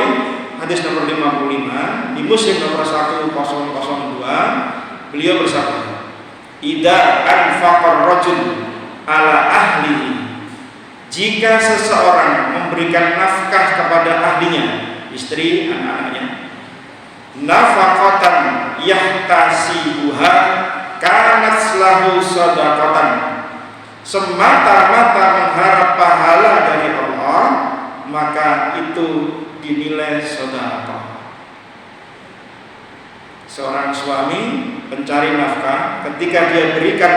hadis nomor 55, di Muslim nomor 1002, beliau bersabda, "Idza anfaqar rajul ala ahlihi." Jika seseorang memberikan nafkah kepada ahlinya, istri, anak-anaknya, nafaqatan yahtasibuha kanat lahu shadaqatan, semata-mata mengharap pahala dari Allah, maka itu dinilai sedekah. Seorang suami pencari nafkah, ketika dia berikan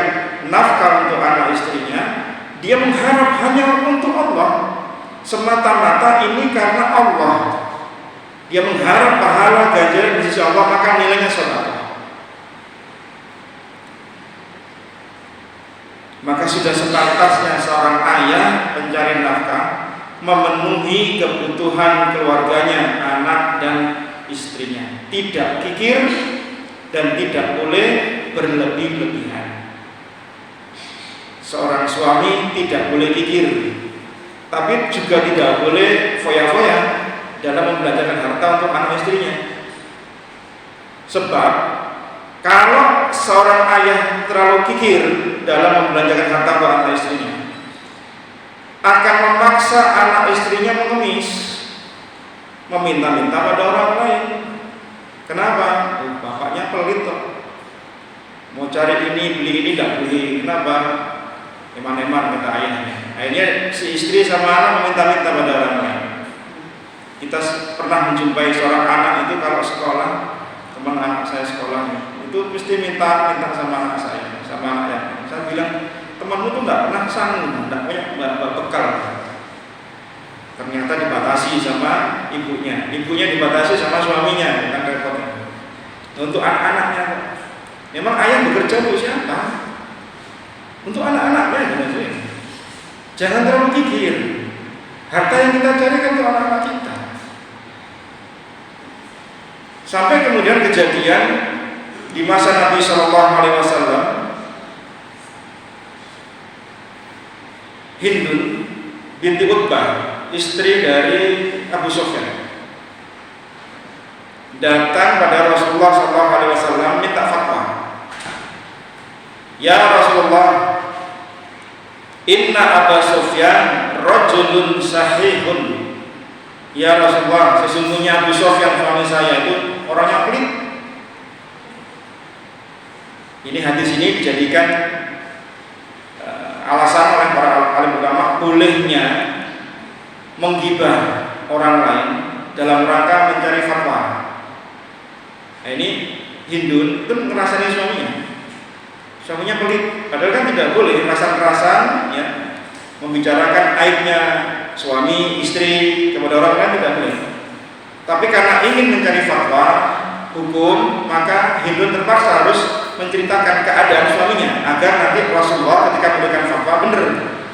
nafkah untuk anak istrinya, dia mengharap hanya untuk Allah, semata-mata ini karena Allah. Dia mengharap pahala ganjaran di sisi Allah, maka nilainya sedekah. Maka sudah sepantasnya seorang ayah pencari nafkah memenuhi kebutuhan keluarganya, anak dan istrinya, tidak kikir dan tidak boleh berlebih-lebihan. Seorang suami tidak boleh kikir, tapi juga tidak boleh foya-foya dalam membelanjakan harta untuk anak istrinya. Sebab kalau seorang ayah terlalu kikir dalam membelanjakan harta untuk anak istrinya, akan memaksa anak istrinya mengemis, meminta-minta pada orang lain. Kenapa? Bapaknya pelit toh. Mau cari ini, beli ini, tidak beli. Kenapa? Eman-eman kata ayahnya. Akhirnya si istri sama anak meminta-minta pada orang lain. Kita pernah menjumpai seorang anak itu kalau sekolah, teman anak saya sekolahnya, itu mesti minta sama anak saya, sama anaknya. Saya bilang, temanmu tuh tidak pernah sanggup, tidak punya bekal. Ternyata dibatasi sama ibunya dibatasi sama suaminya, bukan repotnya. Untuk anak-anaknya, memang ayah bekerja untuk siapa? Untuk anak-anaknya, jangan terlalu kikir. Harta yang kita cari kan untuk anak-anak kita. Sampai kemudian kejadian di masa Nabi SAW, Hindun binti Utbah, istri dari Abu Sufyan, datang pada Rasulullah SAW minta fatwa. Ya Rasulullah, inna Abu Sufyan rajulun sahihun. Ya Rasulullah, sesungguhnya Abu Sufyan suami saya itu orangnya pelit. Ini hadis ini dijadikan alasan oleh para alim ulama bolehnya menggibah orang lain dalam rangka mencari fatwa. Nah, ini Hindun itu ngerasani suaminya pelit, padahal kan tidak boleh kerasan-kerasan ya, membicarakan aibnya suami istri kepada orang lain, tidak boleh. Tapi karena ingin mencari fatwa hukum, maka Hindun terpaksa harus menceritakan keadaan suaminya agar nanti Rasulullah ketika memberikan fatwa benar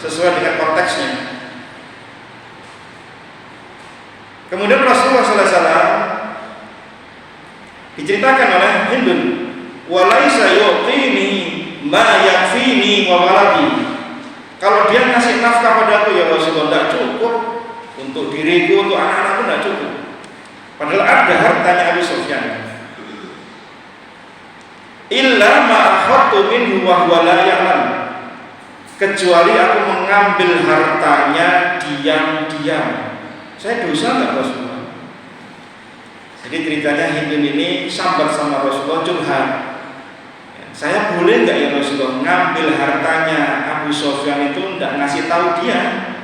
sesuai dengan konteksnya. Kemudian Rasulullah SAW diceritakan oleh Hindun, walaisa yu'tini ma yakfini wa waladi. Kalau dia ngasih nafkah padaku ya Rasulullah, tidak cukup untuk diriku, untuk anak-anakku tidak cukup. Padahal ada hartanya Abu Sufyan. Illa ma akhadtu minhu wa huwa la ya'lam. Kecuali aku mengambil hartanya diam-diam. Saya dosa enggak Rasulullah? Jadi ceritanya Hindun ini sambat sama Rasulullah, curhat. Saya boleh enggak ya Rasulullah ngambil hartanya Abu Sufyan itu enggak ngasih tahu dia?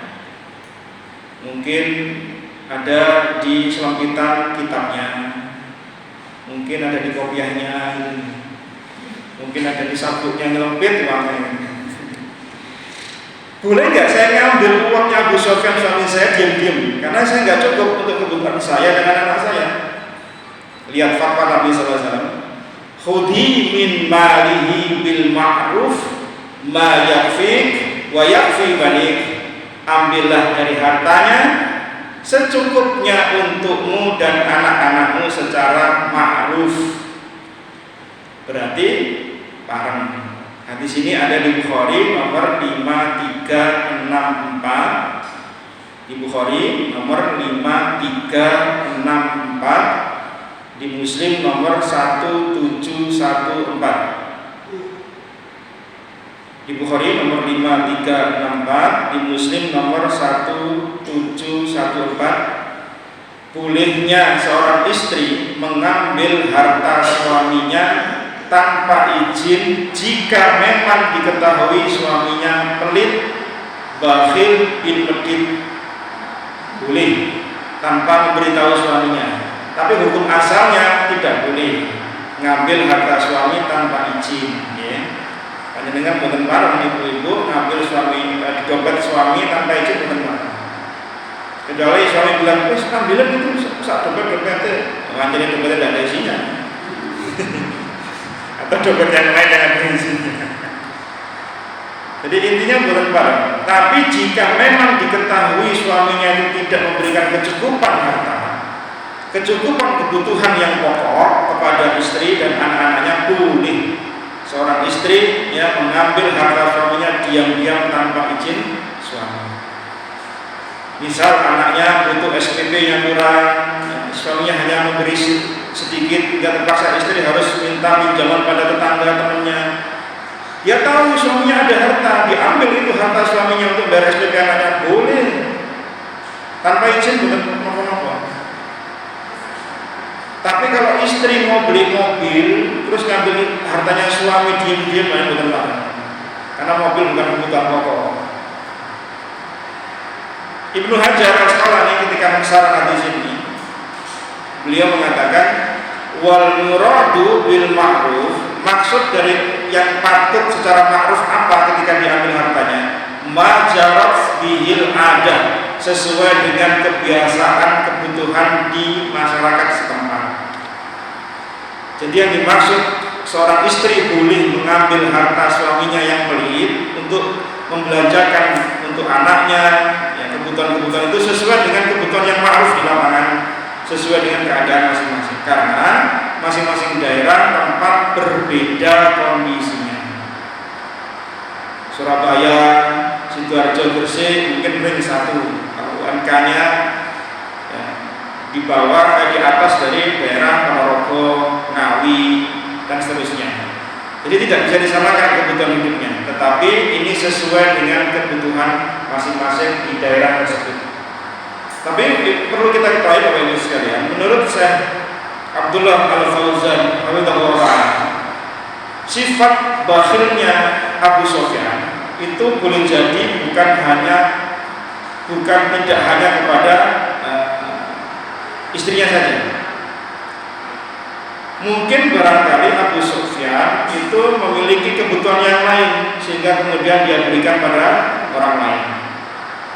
Mungkin ada di selampitan kitabnya, mungkin ada di kopiahnya, mungkin ada di sabuknya nyelempit uangnya. Boleh nggak saya ngambil uangnya Abu Sufyan suami saya diam-diam, karena saya nggak cukup untuk kebutuhan saya dan anak saya. Lihat fatwa Nabi SAW, khudhi min malihi bil ma'ruf ma yakfik wa yakfi banik. Ambillah dari hartanya secukupnya untukmu dan anak-anakmu secara ma'ruf. Berarti paham. Hadis ini ada di Bukhari nomor 5364, di Bukhari nomor 5364, di Muslim nomor 1714. Di Bukhari nomor 5364, di Muslim nomor 1714. Bolehnya seorang istri mengambil harta suaminya tanpa izin jika memang diketahui suaminya pelit, bakhil, medit. Boleh tanpa memberitahu suaminya. Tapi hukum asalnya tidak boleh ngambil harta suami tanpa izin, ya. Panjenengan boten bareng ibu-ibu ngambil suami dompet suami tanpa izin boten bareng. Kecuali suami bilang, "Wis ambilin itu sak dompetnya." Jadi dompetnya tidak ada isinya. Atau dompet yang lain yang ada isinya. Jadi intinya boten bareng. Tapi jika memang diketahui suaminya itu tidak memberikan kecukupan harta, kecukupan kebutuhan yang pokok kepada istri dan anak-anaknya, boleh seorang istri ya mengambil harta suaminya diam-diam tanpa izin suami. Misal anaknya butuh SPP yang kurang, suaminya hanya memberi sedikit, hingga terpaksa istri harus minta pinjaman pada tetangga temannya. Dia tahu suaminya ada harta, diambil itu harta suaminya untuk bayar SPP anaknya, boleh tanpa izin, bukan apa-apa. Tapi kalau istri mau beli mobil terus ngambil hartanya suami diam-diam, bukan apa-apa. Karena mobil bukan kebutuhan pokok. Ibnu Hajar Al-Asqalani ketika mensyarah hadis ini, beliau mengatakan wal muradu bil ma'ruf, maksud dari yang patut secara ma'ruf apa ketika diambil hartanya? Majarat bihil adah, sesuai dengan kebiasaan kebutuhan di masyarakat setempat. Jadi yang dimaksud seorang istri boleh mengambil harta suaminya yang pelit untuk membelanjakan untuk anaknya, ya, kebutuhan-kebutuhan itu sesuai dengan kebutuhan yang ma'ruf di lapangan, sesuai dengan keadaan masing-masing. Karena masing-masing daerah tempat berbeda kondisinya. Surabaya, Sidoarjo, Gresik mungkin ring 1, kalau UMK-nya ya, di bawah di atas dari daerah Ponorogo, Ngawi dan seterusnya. Jadi tidak bisa disamakan kebutuhan hidupnya, tetapi ini sesuai dengan kebutuhan masing-masing di daerah tersebut. Tapi perlu kita ketahui Bapak Ibu sekalian, menurut Syekh Abdullah Al-Fauzan rahimahullah, sifat bakhilnya Abu Sufyan itu boleh jadi bukan tidak hanya kepada istrinya saja. Mungkin barangkali Abu Sufyan itu memiliki kebutuhan yang lain sehingga kemudian dia berikan pada orang lain.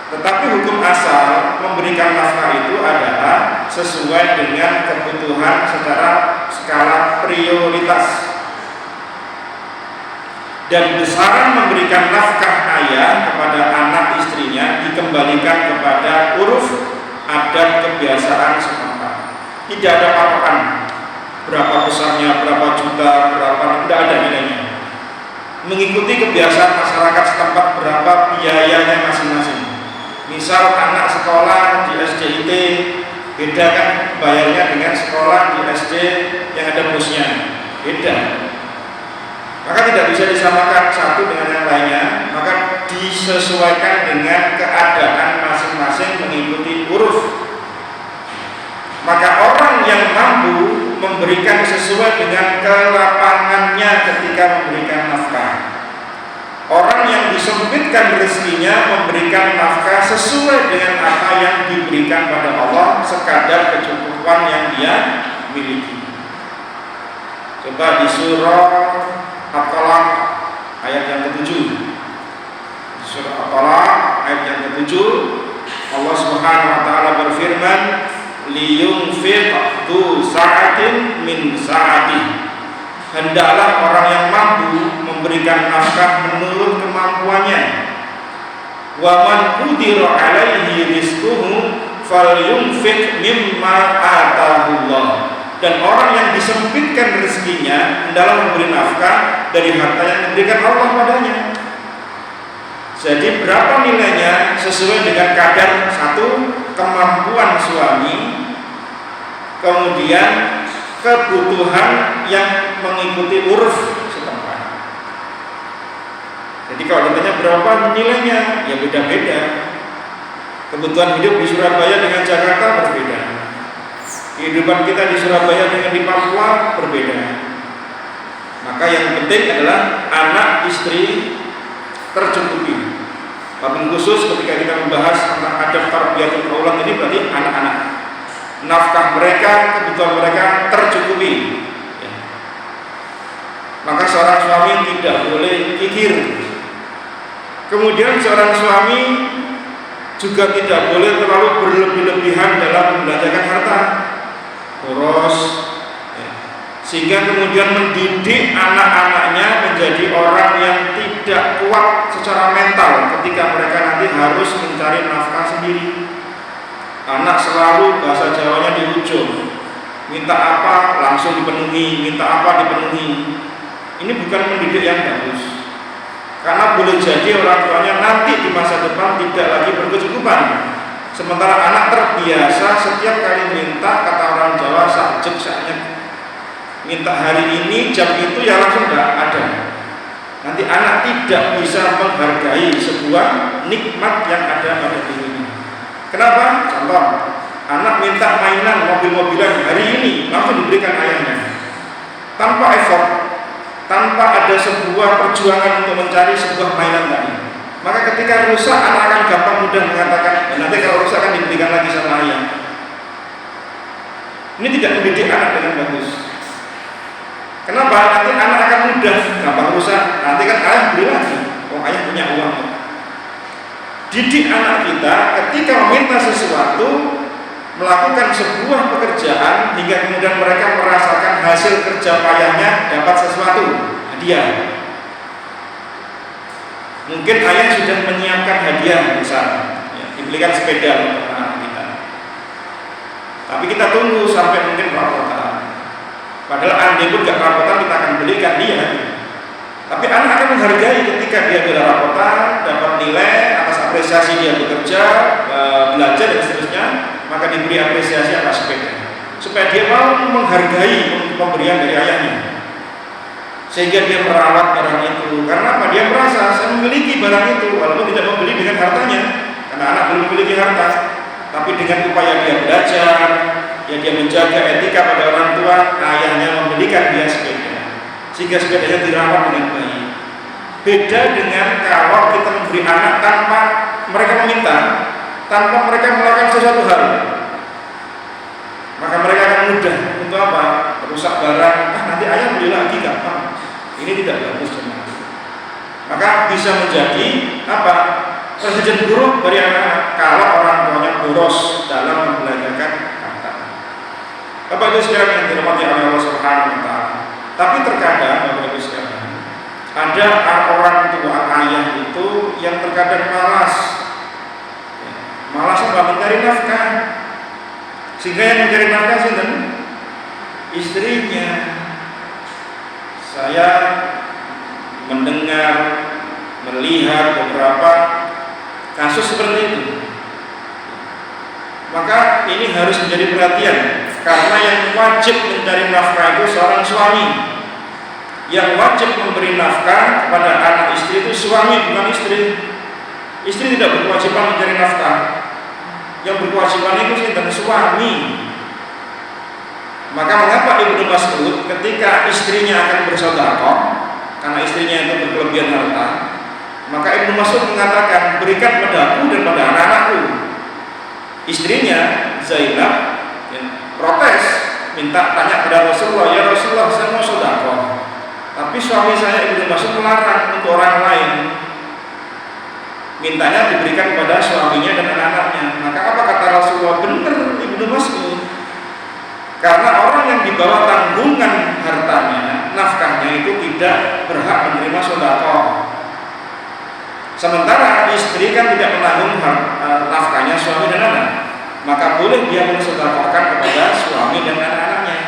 Tetapi hukum asal memberikan nafkah itu adalah sesuai dengan kebutuhan secara skala prioritas. Dan besaran memberikan nafkah ayah kepada anak istrinya dikembalikan kepada uruf adat kebiasaan setempat. Tidak ada patokan berapa besarnya, berapa juta, berapa, tidak ada nilainya. Mengikuti kebiasaan masyarakat setempat berapa biayanya masing-masing. Misal anak sekolah di SDIT beda kan bayarnya dengan sekolah di SD yang ada busnya, beda. Maka tidak bisa disamakan satu dengan yang lainnya, maka disesuaikan dengan keadaan masing-masing mengikuti uruf. Maka orang yang mampu memberikan sesuai dengan kelapangannya ketika memberikan nafkah. Orang yang disempitkan rezekinya memberikan nafkah sesuai dengan apa yang diberikan pada Allah, sekadar kecukupan yang dia miliki. Coba di surah At-Talaq ayat yang ke-7. Surah At-Talaq ayat yang ke-7, Allah Subhanahu wa taala berfirman, liyunfiq du sa'atin min sa'ati. Hendaklah orang yang mampu memberikan nafkah menurut kemampuannya. Wa man qudira 'alaihi rizquhu falyunfiq mimma atahullah. Dan orang yang disempitkan rezekinya hendaklah memberi nafkah dari harta yang diberikan Allah padanya. Jadi berapa nilainya sesuai dengan kadar satu kemampuan suami, kemudian kebutuhan yang mengikuti uruf setempat. Jadi kalau ditanya berapa nilainya, ya beda-beda. Kebutuhan hidup di Surabaya dengan Jakarta berbeda. Kehidupan kita di Surabaya dengan di Papua berbeda. Maka yang penting adalah anak istri tercukupi. Wabil khusus ketika kita membahas tentang adab tarbiyatul aulad ini berarti anak-anak, nafkah mereka, kebutuhan mereka tercukupi. Ya. Maka seorang suami tidak boleh kikir. Kemudian seorang suami juga tidak boleh terlalu berlebih-lebihan dalam membelanjakan harta, boros, ya. Sehingga kemudian mendidik anak-anaknya menjadi orang yang tidak kuat secara mental ketika mereka nanti harus mencari nafkah sendiri. Anak selalu bahasa Jawanya di ujung, minta apa langsung dipenuhi, minta apa dipenuhi. Ini bukan mendidik yang bagus. Karena boleh jadi orang tuanya nanti di masa depan tidak lagi berkecukupan. Sementara anak terbiasa setiap kali minta, kata orang Jawa, sajek saknya. Minta hari ini, jam itu ya langsung tidak ada. Nanti anak tidak bisa menghargai sebuah nikmat yang ada pada dirinya. Kenapa? Contoh, anak minta mainan mobil-mobilan hari ini langsung diberikan ayahnya tanpa effort, tanpa ada sebuah perjuangan untuk mencari sebuah mainan tadi. Maka ketika rusak, anak akan gampang mudah mengatakan, nanti kalau rusak akan diberikan lagi sama ayah. Ini tidak mendidik anak dengan bagus. Kenapa? Nanti anak akan mudah gampang rusak. Nanti kan ayah beri lagi. Oh, ayah punya uang. Didik anak kita ketika meminta sesuatu, melakukan sebuah pekerjaan hingga kemudian mereka merasakan hasil kerja payahnya, dapat sesuatu, hadiah. Mungkin ayah sudah menyiapkan hadiah, misalnya ya, dibelikan sepeda untuk anak kita. Tapi kita tunggu sampai mungkin perabotan. Padahal andai pun gak perabotan kita akan belikan dia. Tapi anak akan menghargai ketika dia bela rapotan, dapat nilai atas apresiasi dia bekerja, belajar dan seterusnya, maka diberi apresiasi atas sepeda. Supaya dia mau menghargai pemberian dari ayahnya. Sehingga dia merawat barang itu. Karena apa? Dia merasa saya memiliki barang itu, walaupun tidak membeli dengan hartanya. Karena anak belum memiliki harta. Tapi dengan upaya dia belajar, ya dia menjaga etika pada orang tua, ayahnya membelikan dia sepeda. Sehingga sepedanya dirawat dengan baik. Beda dengan kalau kita memberi anak tanpa mereka meminta, tanpa mereka melakukan sesuatu hal, maka mereka akan mudah untuk apa? Rusak barang, nanti ayah beli lagi gampang. Ini tidak bagus teman. Maka bisa menjadi apa? Presiden buruk bagi anak kalau orang tuanya boros dalam membelanjakan harta. Bapak Ibu sekalian yang dirahmati oleh Allah Subhanahu wa taala. Tapi terkadang Bapak Ibu sekalian, ada orang tua ayah itu yang terkadang malas. Malas apa? Mencari nafkah. Sehingga yang mencari nafkah sinten? Istrinya. Saya mendengar, melihat beberapa kasus seperti itu. Maka ini harus menjadi perhatian, karena yang wajib mencari nafkah itu seorang suami. Yang wajib memberi nafkah kepada anak istri itu suami, bukan istri. Istri tidak berkewajiban mencari nafkah. Yang berkewajiban itu sinten? Suami. Maka mengapa Ibnu Mas'ud ketika istrinya akan bersedekah, karena istrinya itu berkelebihan harta, maka Ibnu Mas'ud mengatakan, berikan padaku dan pada anak-anakku. Istrinya Zainab protes, minta tanya kepada Rasulullah, ya Rasulullah, saya mau sedekah, tapi suami saya Ibnu Mas'ud melarang untuk orang lain. Mintanya diberikan kepada suaminya dan anak-anaknya. Maka apa kata Rasulullah? Benar Ibnu Mas'ud. Karena orang yang di bawah tanggungan hartanya, nafkahnya itu tidak berhak menerima sedekah. Sementara istri kan tidak menanggung nafkahnya suami dan anak, maka boleh dia mensedekahkan kepada suami dan anak-anaknya.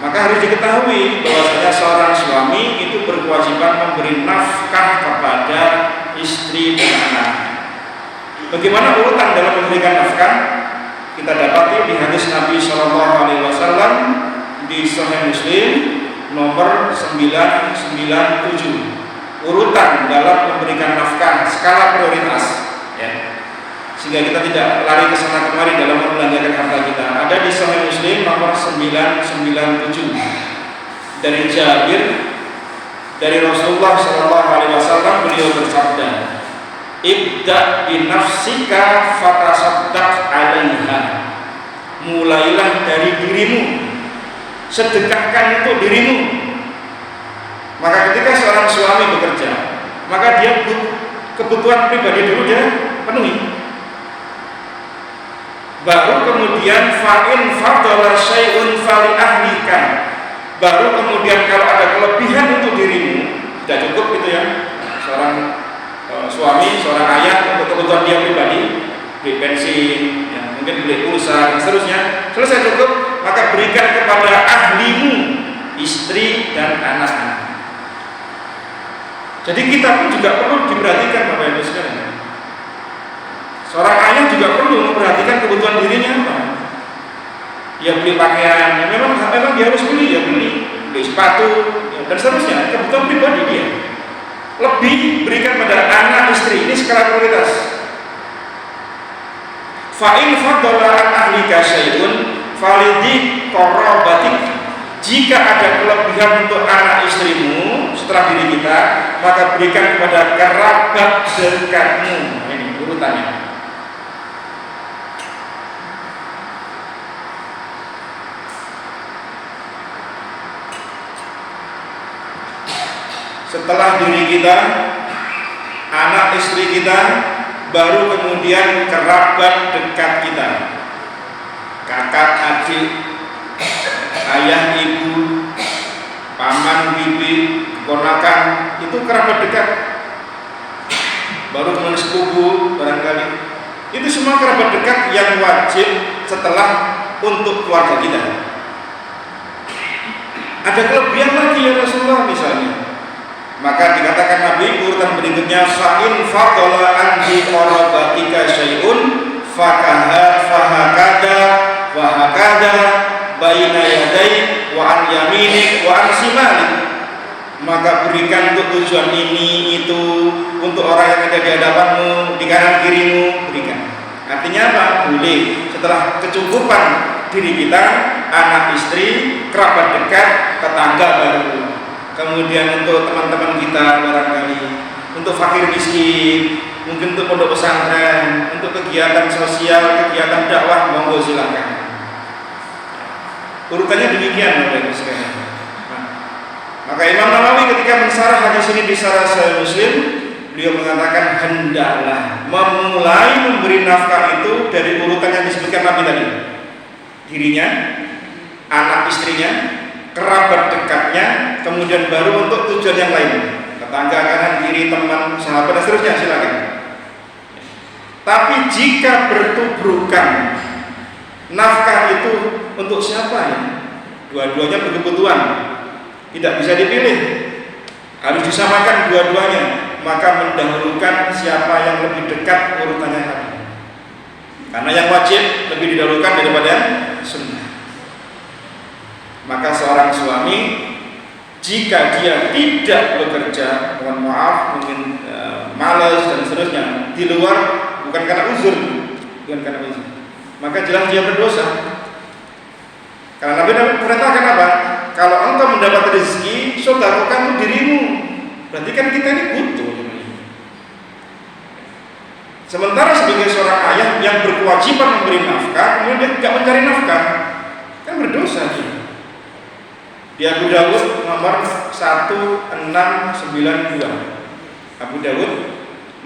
Maka harus diketahui bahwasanya seorang suami itu berkewajiban memberi nafkah kepada istri dan anak. Bagaimana urutan dalam memberikan nafkah? Kita dapati di hadis Nabi Shallallahu Alaihi Wasallam di Sahih Muslim nomor 997. Urutan dalam memberikan nafkah, skala prioritas, ya. Sehingga kita tidak lari ke sana kemari dalam membelanjakan harta kita. Ada di Sahih Muslim nomor 997. dari Jabir dari Rasulullah Shallallahu Alaihi Wasallam, beliau bersabda, ibda bi nafsika fatasaddaq 'alaiha. Mulailah dari dirimu, sedekahkan untuk dirimu. Maka ketika seorang suami bekerja, maka dia kebutuhan pribadi dulu dia penuhi. Baru kemudian fa'in fadala syai'un fali ahlika. Baru kemudian kalau ada kelebihan untuk dirimu, tidak cukup gitu ya. Seorang suami, seorang ayah untuk kebutuhan dia pribadi, beli bensin, ya, mungkin beli pulsa dan seterusnya, selesai cukup, maka berikan kepada ahlimu, istri dan anak-anak. Jadi kita pun juga perlu diperhatikan Bapak Ibu sekalian. Seorang ayah juga perlu memperhatikan kebutuhan dirinya apa. Dia beli pakaian, ya memang dia harus beli, ya beli sepatu, ya, dan seterusnya, kebutuhan pribadi dia. Lebih berikan pada anak istri, ini skala prioritas. Fa'in fadala an ahlika syai'un falidhi qarabatik. Jika ada kelebihan untuk anak istrimu setelah diri kita, maka berikan kepada kerabat dekatmu. Ini urutannya. Setelah diri kita, anak istri kita, baru kemudian kerabat dekat kita, kakak, adik, ayah, ibu, paman, bibi, keponakan, itu kerabat dekat. Baru kemudian sepupu barangkali. Itu semua kerabat dekat yang wajib setelah untuk keluarga kita. Ada kelebihan lagi ya Rasulullah misalnya. Maka dikatakan Nabi urutan berikutnya, fa'in fadala anji qarabatika syai'un fahakada wahakada baina yadai wa an yaminik wa an simalik. Maka berikan untuk tujuan ini itu untuk orang yang ada di hadapanmu, di kanan kirimu, berikan. Artinya apa? Boleh setelah kecukupan diri kita, anak istri, kerabat dekat, tetangga baru. Kemudian untuk teman-teman kita barangkali, untuk fakir miskin, mungkin untuk pondok pesantren, untuk kegiatan sosial, kegiatan dakwah, monggo silakan. Urutannya demikian Bapak Ibu sekalian. Maka Imam Nawawi ketika mensyarah hadis ini di Syarah Sahih Muslim, beliau mengatakan hendaklah memulai memberi nafkah itu dari urutan yang disebutkan Nabi tadi. Dirinya, anak istrinya, kerabat dekatnya, kemudian baru untuk tujuan yang lain, tetangga kanan kiri, teman, sahabat dan seterusnya, silakan. Tapi jika bertubrukan nafkah itu untuk siapa ya? Dua-duanya berkebutuhan, tidak bisa dipilih, harus disamakan dua-duanya, maka mendahulukan siapa yang lebih dekat urutannya tadi. Karena yang wajib lebih didahulukan daripada sunnah. Maka seorang suami jika dia tidak bekerja, mohon maaf, mungkin malas dan seterusnya, di luar bukan karena uzur, maka jelas dia berdosa. Karena Nabi perintahkan apa? Kalau engkau mendapat rezeki, sedekahkan untuk dirimu. Berarti kan kita ini butuh. Sementara sebagai seorang ayah yang berkewajiban memberi nafkah, kemudian dia tidak mencari nafkah, kan berdosa dia. Di Abu Dawud nomor 1692. Abu Dawud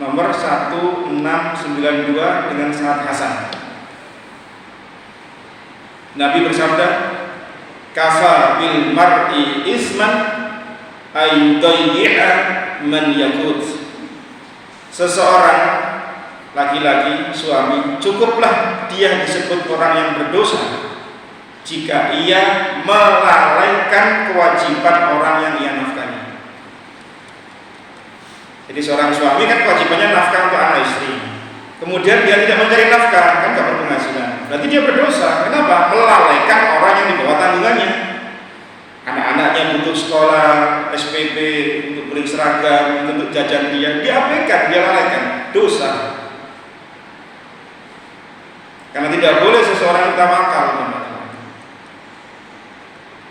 nomor 1692 dengan sanad hasan. Nabi bersabda, kafa bil mar'i isman ayyudayyi'a man yakut. Seseorang laki-laki, suami, cukuplah dia disebut orang yang berdosa jika ia melalaikan kewajiban orang yang ia nafkahi. Jadi seorang suami kan kewajibannya nafkah untuk anak istri, kemudian dia tidak mencari nafkah, kan tidak berpenghasilan, berarti dia berdosa. Kenapa? Melalaikan orang yang di bawah tanggungannya. Anak-anaknya butuh sekolah, SPP, untuk beli seragam, untuk jajan dia abaikan, dia lalaikan, dosa. Karena tidak boleh seseorang tawakal.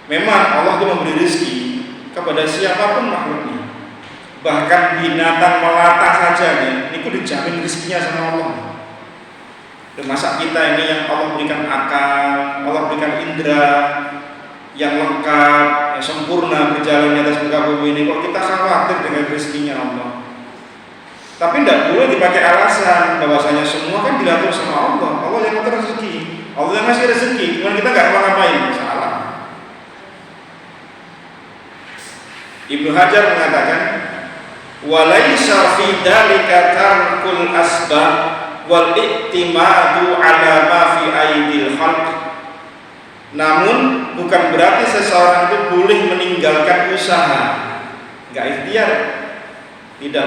Memang Allah Allah itu memberi rezeki kepada siapapun makhluknya. Bahkan binatang melata saja nih, itu dijamin rezekinya sama Allah. Dan masa kita ini yang Allah berikan akal, Allah berikan indera yang lengkap, yang sempurna berjalan di atas muka bumi ini, kok kita khawatir dengan rezekinya Allah? Tapi tidak boleh dipakai alasan bahwasanya semua kan diatur sama Allah. Allah yang ngatur rezeki, Allah yang ngasih rezeki, cuman kita nggak ngapa-ngapain, salah. Ibnu Hajar mengatakan, walaisa fi dzalika tarkul asbab wal i'timadu ala ma fi aidil khalq. Namun bukan berarti seseorang itu boleh meninggalkan usaha, enggak ikhtiar, tidak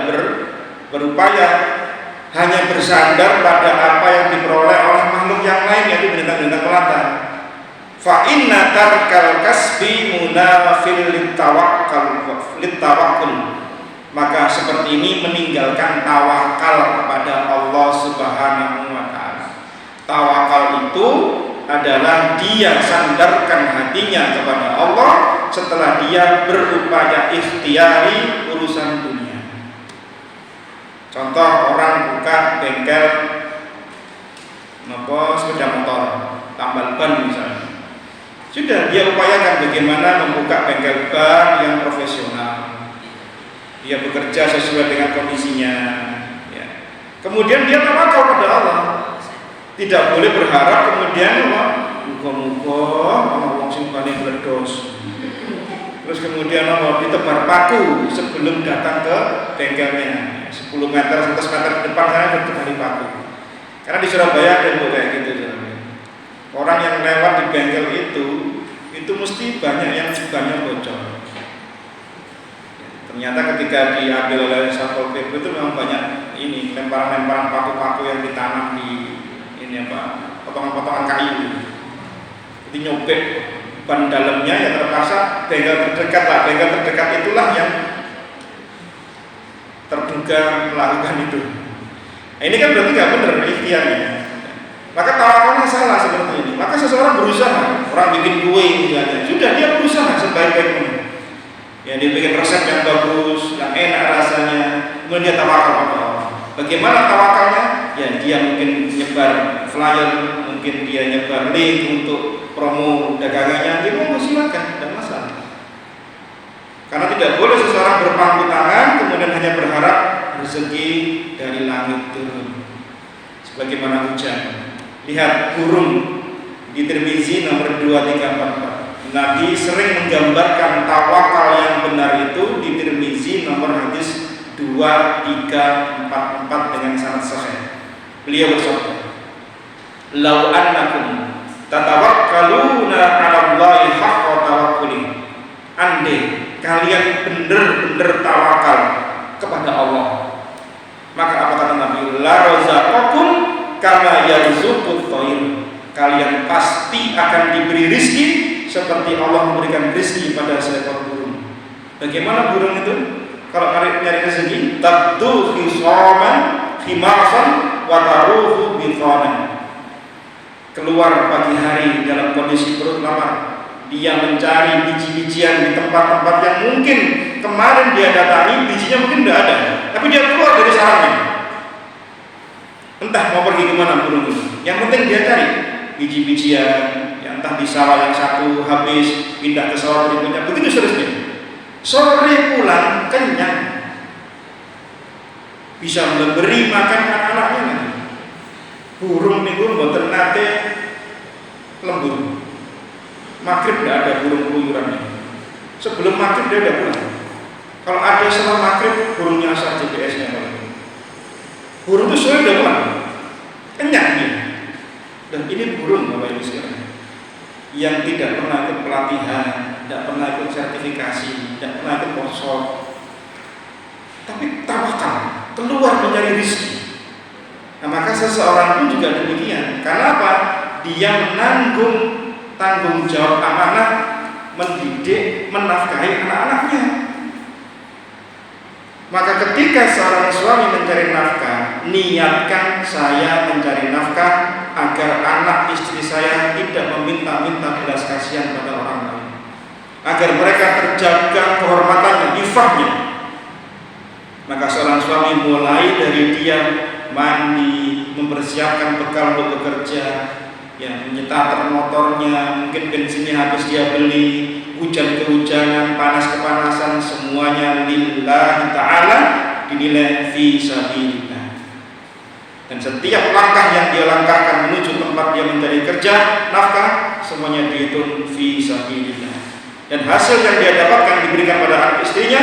berupaya, hanya bersandar pada apa yang diperoleh oleh makhluk yang lain, yaitu bintang-bintang melata. Fa inna tarkal kasbi munafil litawakkul. Maka seperti ini meninggalkan tawakal kepada Allah Subhanahu wa taala. Tawakal itu adalah dia sandarkan hatinya kepada Allah setelah dia berupaya ikhtiari urusan dunia. Contoh, orang buka bengkel sepeda motor, tambal ban misalnya. Sudah dia upayakan bagaimana membuka bengkel ban yang profesional. Dia bekerja sesuai dengan kondisinya, ya. Kemudian dia tawakal pada Allah. Tidak boleh berharap kemudian muga-muga ana wong sing paling bledos. Terus kemudian ditebar paku sebelum datang ke bengkelnya. 10 meter, 100 meter ke depan sana ditebar paku. Karena di Surabaya ada kayak gitu. Orang yang lewat di bengkel itu mesti banyak yang bannya bocor. Ternyata ketika diambil oleh Satpol PP itu memang banyak ini lemparan-lemparan paku-paku yang ditanam di potongan-potongan kayu. Jadi nyobek ban dalamnya, yang terpaksa bengkel terdekat itulah yang terduga melakukan itu. Nah, ini kan berarti nggak benar ikhtiarnya. Maka tawakalnya salah seperti ini. Maka seseorang berusaha, orang bikin kue misalnya, sudah dia berusaha sebaik-baiknya. Ya, dia bikin resep yang bagus, yang enak rasanya, kemudian dia tawakal pada Allah. Bagaimana tawakalnya? Ya, dia mungkin nyebar flyer, mungkin dia nyebar link untuk promo dagangannya, dia mau silakan, tidak masalah. Karena tidak boleh seseorang berpangku tangan kemudian hanya berharap rezeki dari langit turun sebagaimana hujan. Lihat burung di Tirmizi nomor 2344. Nabi sering menggambarkan tawakal yang benar itu di Tirmizi nomor hadis 2344 dengan sanad sahih. Beliau bersabda, "Lau annakum tatawakkaluna 'ala Allahi haqqa tawakkuli." Andai kalian benar-benar tawakal kepada Allah, maka apa kata Nabi? La razaqakum kama yarzuqut thair. Kalian pasti akan diberi rizki seperti Allah memberikan rizki pada seekor burung. Bagaimana burung itu? Kalau nyari rezeki, tabdu khisaman khimasan wa taruhu bithanan. Keluar pagi hari dalam kondisi perut lapar. Dia mencari biji-bijian di tempat-tempat yang mungkin kemarin dia datangi, bijinya mungkin tidak ada, tapi dia keluar dari sarangnya. Entah mau pergi kemana burung itu. Yang penting dia cari biji-bijian, ya entah di sawah yang satu habis, pindah ke sawah berikutnya, begitu seterusnya. Sore pulang kenyang, bisa memberi makan anak-anaknya nanti. Burung itu mboten nate lembur. Maghrib tidak ada burung keluyurannya. Sebelum maghrib dia udah pulang. Kalau ada setelah maghrib, burungnya asal GPS-nya. Burung itu sore udah pulang, kenyang dia. Dan ini burung Bapak Ibu sekalian, yang tidak pernah ikut pelatihan, tidak pernah ikut sertifikasi, tidak pernah ikut workshop, tapi tawakal, keluar mencari rezeki. Nah, maka seseorang pun juga demikian. Karena apa? Dia menanggung tanggung jawab amanah mendidik, menafkahi anak-anaknya. Maka ketika seorang suami mencari nafkah, niatkan saya mencari nafkah agar anak istri saya tidak meminta-minta belas kasihan pada orang lain. agar mereka terjaga kehormatannya, ifahnya. Maka seorang suami mulai dari dia mandi, mempersiapkan bekal untuk bekerja, ya, menyetar motornya, mungkin bensinnya habis dia beli, hujan kehujanan, panas kepanasan, semuanya lillahi ta'ala dinilai fi sabilillah. Dan setiap langkah yang dia langkahkan menuju tempat dia mencari kerja, nafkah, semuanya dihitung fi sabilillah. Dan hasil yang dia dapatkan diberikan pada anak istrinya,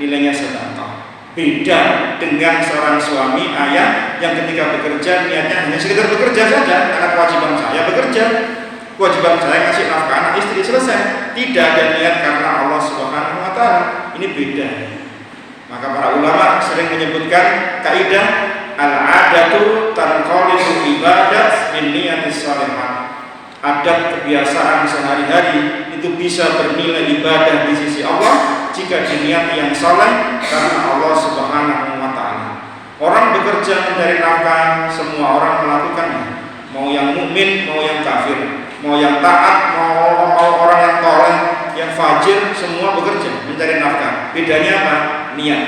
nilainya sedekah. Beda dengan seorang suami, ayah yang ketika bekerja niatnya hanya sekedar bekerja saja, karena kewajiban saya bekerja, kewajiban saya ngasih nafkah anak istri, selesai. Tidak ada niat karena Allah Subhanahu wa taala. Ini beda. Maka para ulama sering menyebutkan kaidah al-adatu tanqalibu ibadat min niyatis shalihah. Adat kebiasaan sehari-hari itu bisa bernilai ibadah di sisi Allah jika diniati yang saleh karena Allah Subhanahu wa taala. Orang bekerja mencari nafkah, semua orang melakukannya. Mau yang mukmin, mau yang kafir, mau yang taat, mau orang yang toleh, yang fajir, semua bekerja mencari nafkah. Bedanya apa? Niat.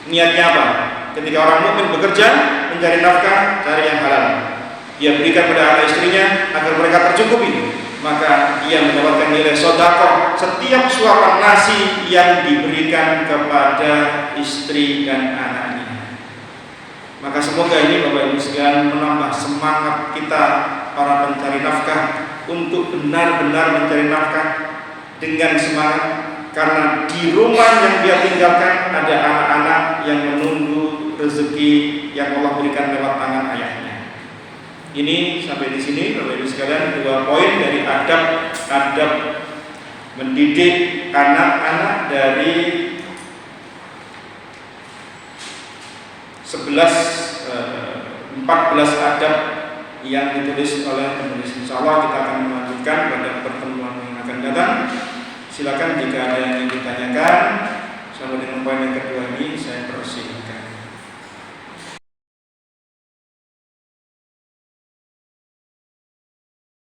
Niatnya apa? Ketika orang mukmin bekerja mencari nafkah, cari yang halal. Dia berikan pada anak istrinya agar mereka tercukupi, maka dia mendapatkan nilai sedekah setiap suapan nasi yang diberikan kepada istri dan anaknya. Maka semoga ini Bapak Ibu sekalian menambah semangat kita para pencari nafkah untuk benar-benar mencari nafkah dengan semangat, karena di rumah yang dia tinggalkan ada anak-anak yang menunggu rezeki yang Allah berikan lewat tangan ayahnya. Ini sampai di sini Bapak Ibu sekalian 2 poin dari adab mendidik anak-anak dari 14 adab yang ditulis oleh penulis. Insyaallah kita akan melanjutkan pada pertemuan yang akan datang. Silakan jika ada yang ingin ditanyakan. Sampai dengan poin yang kedua ini saya persingkat.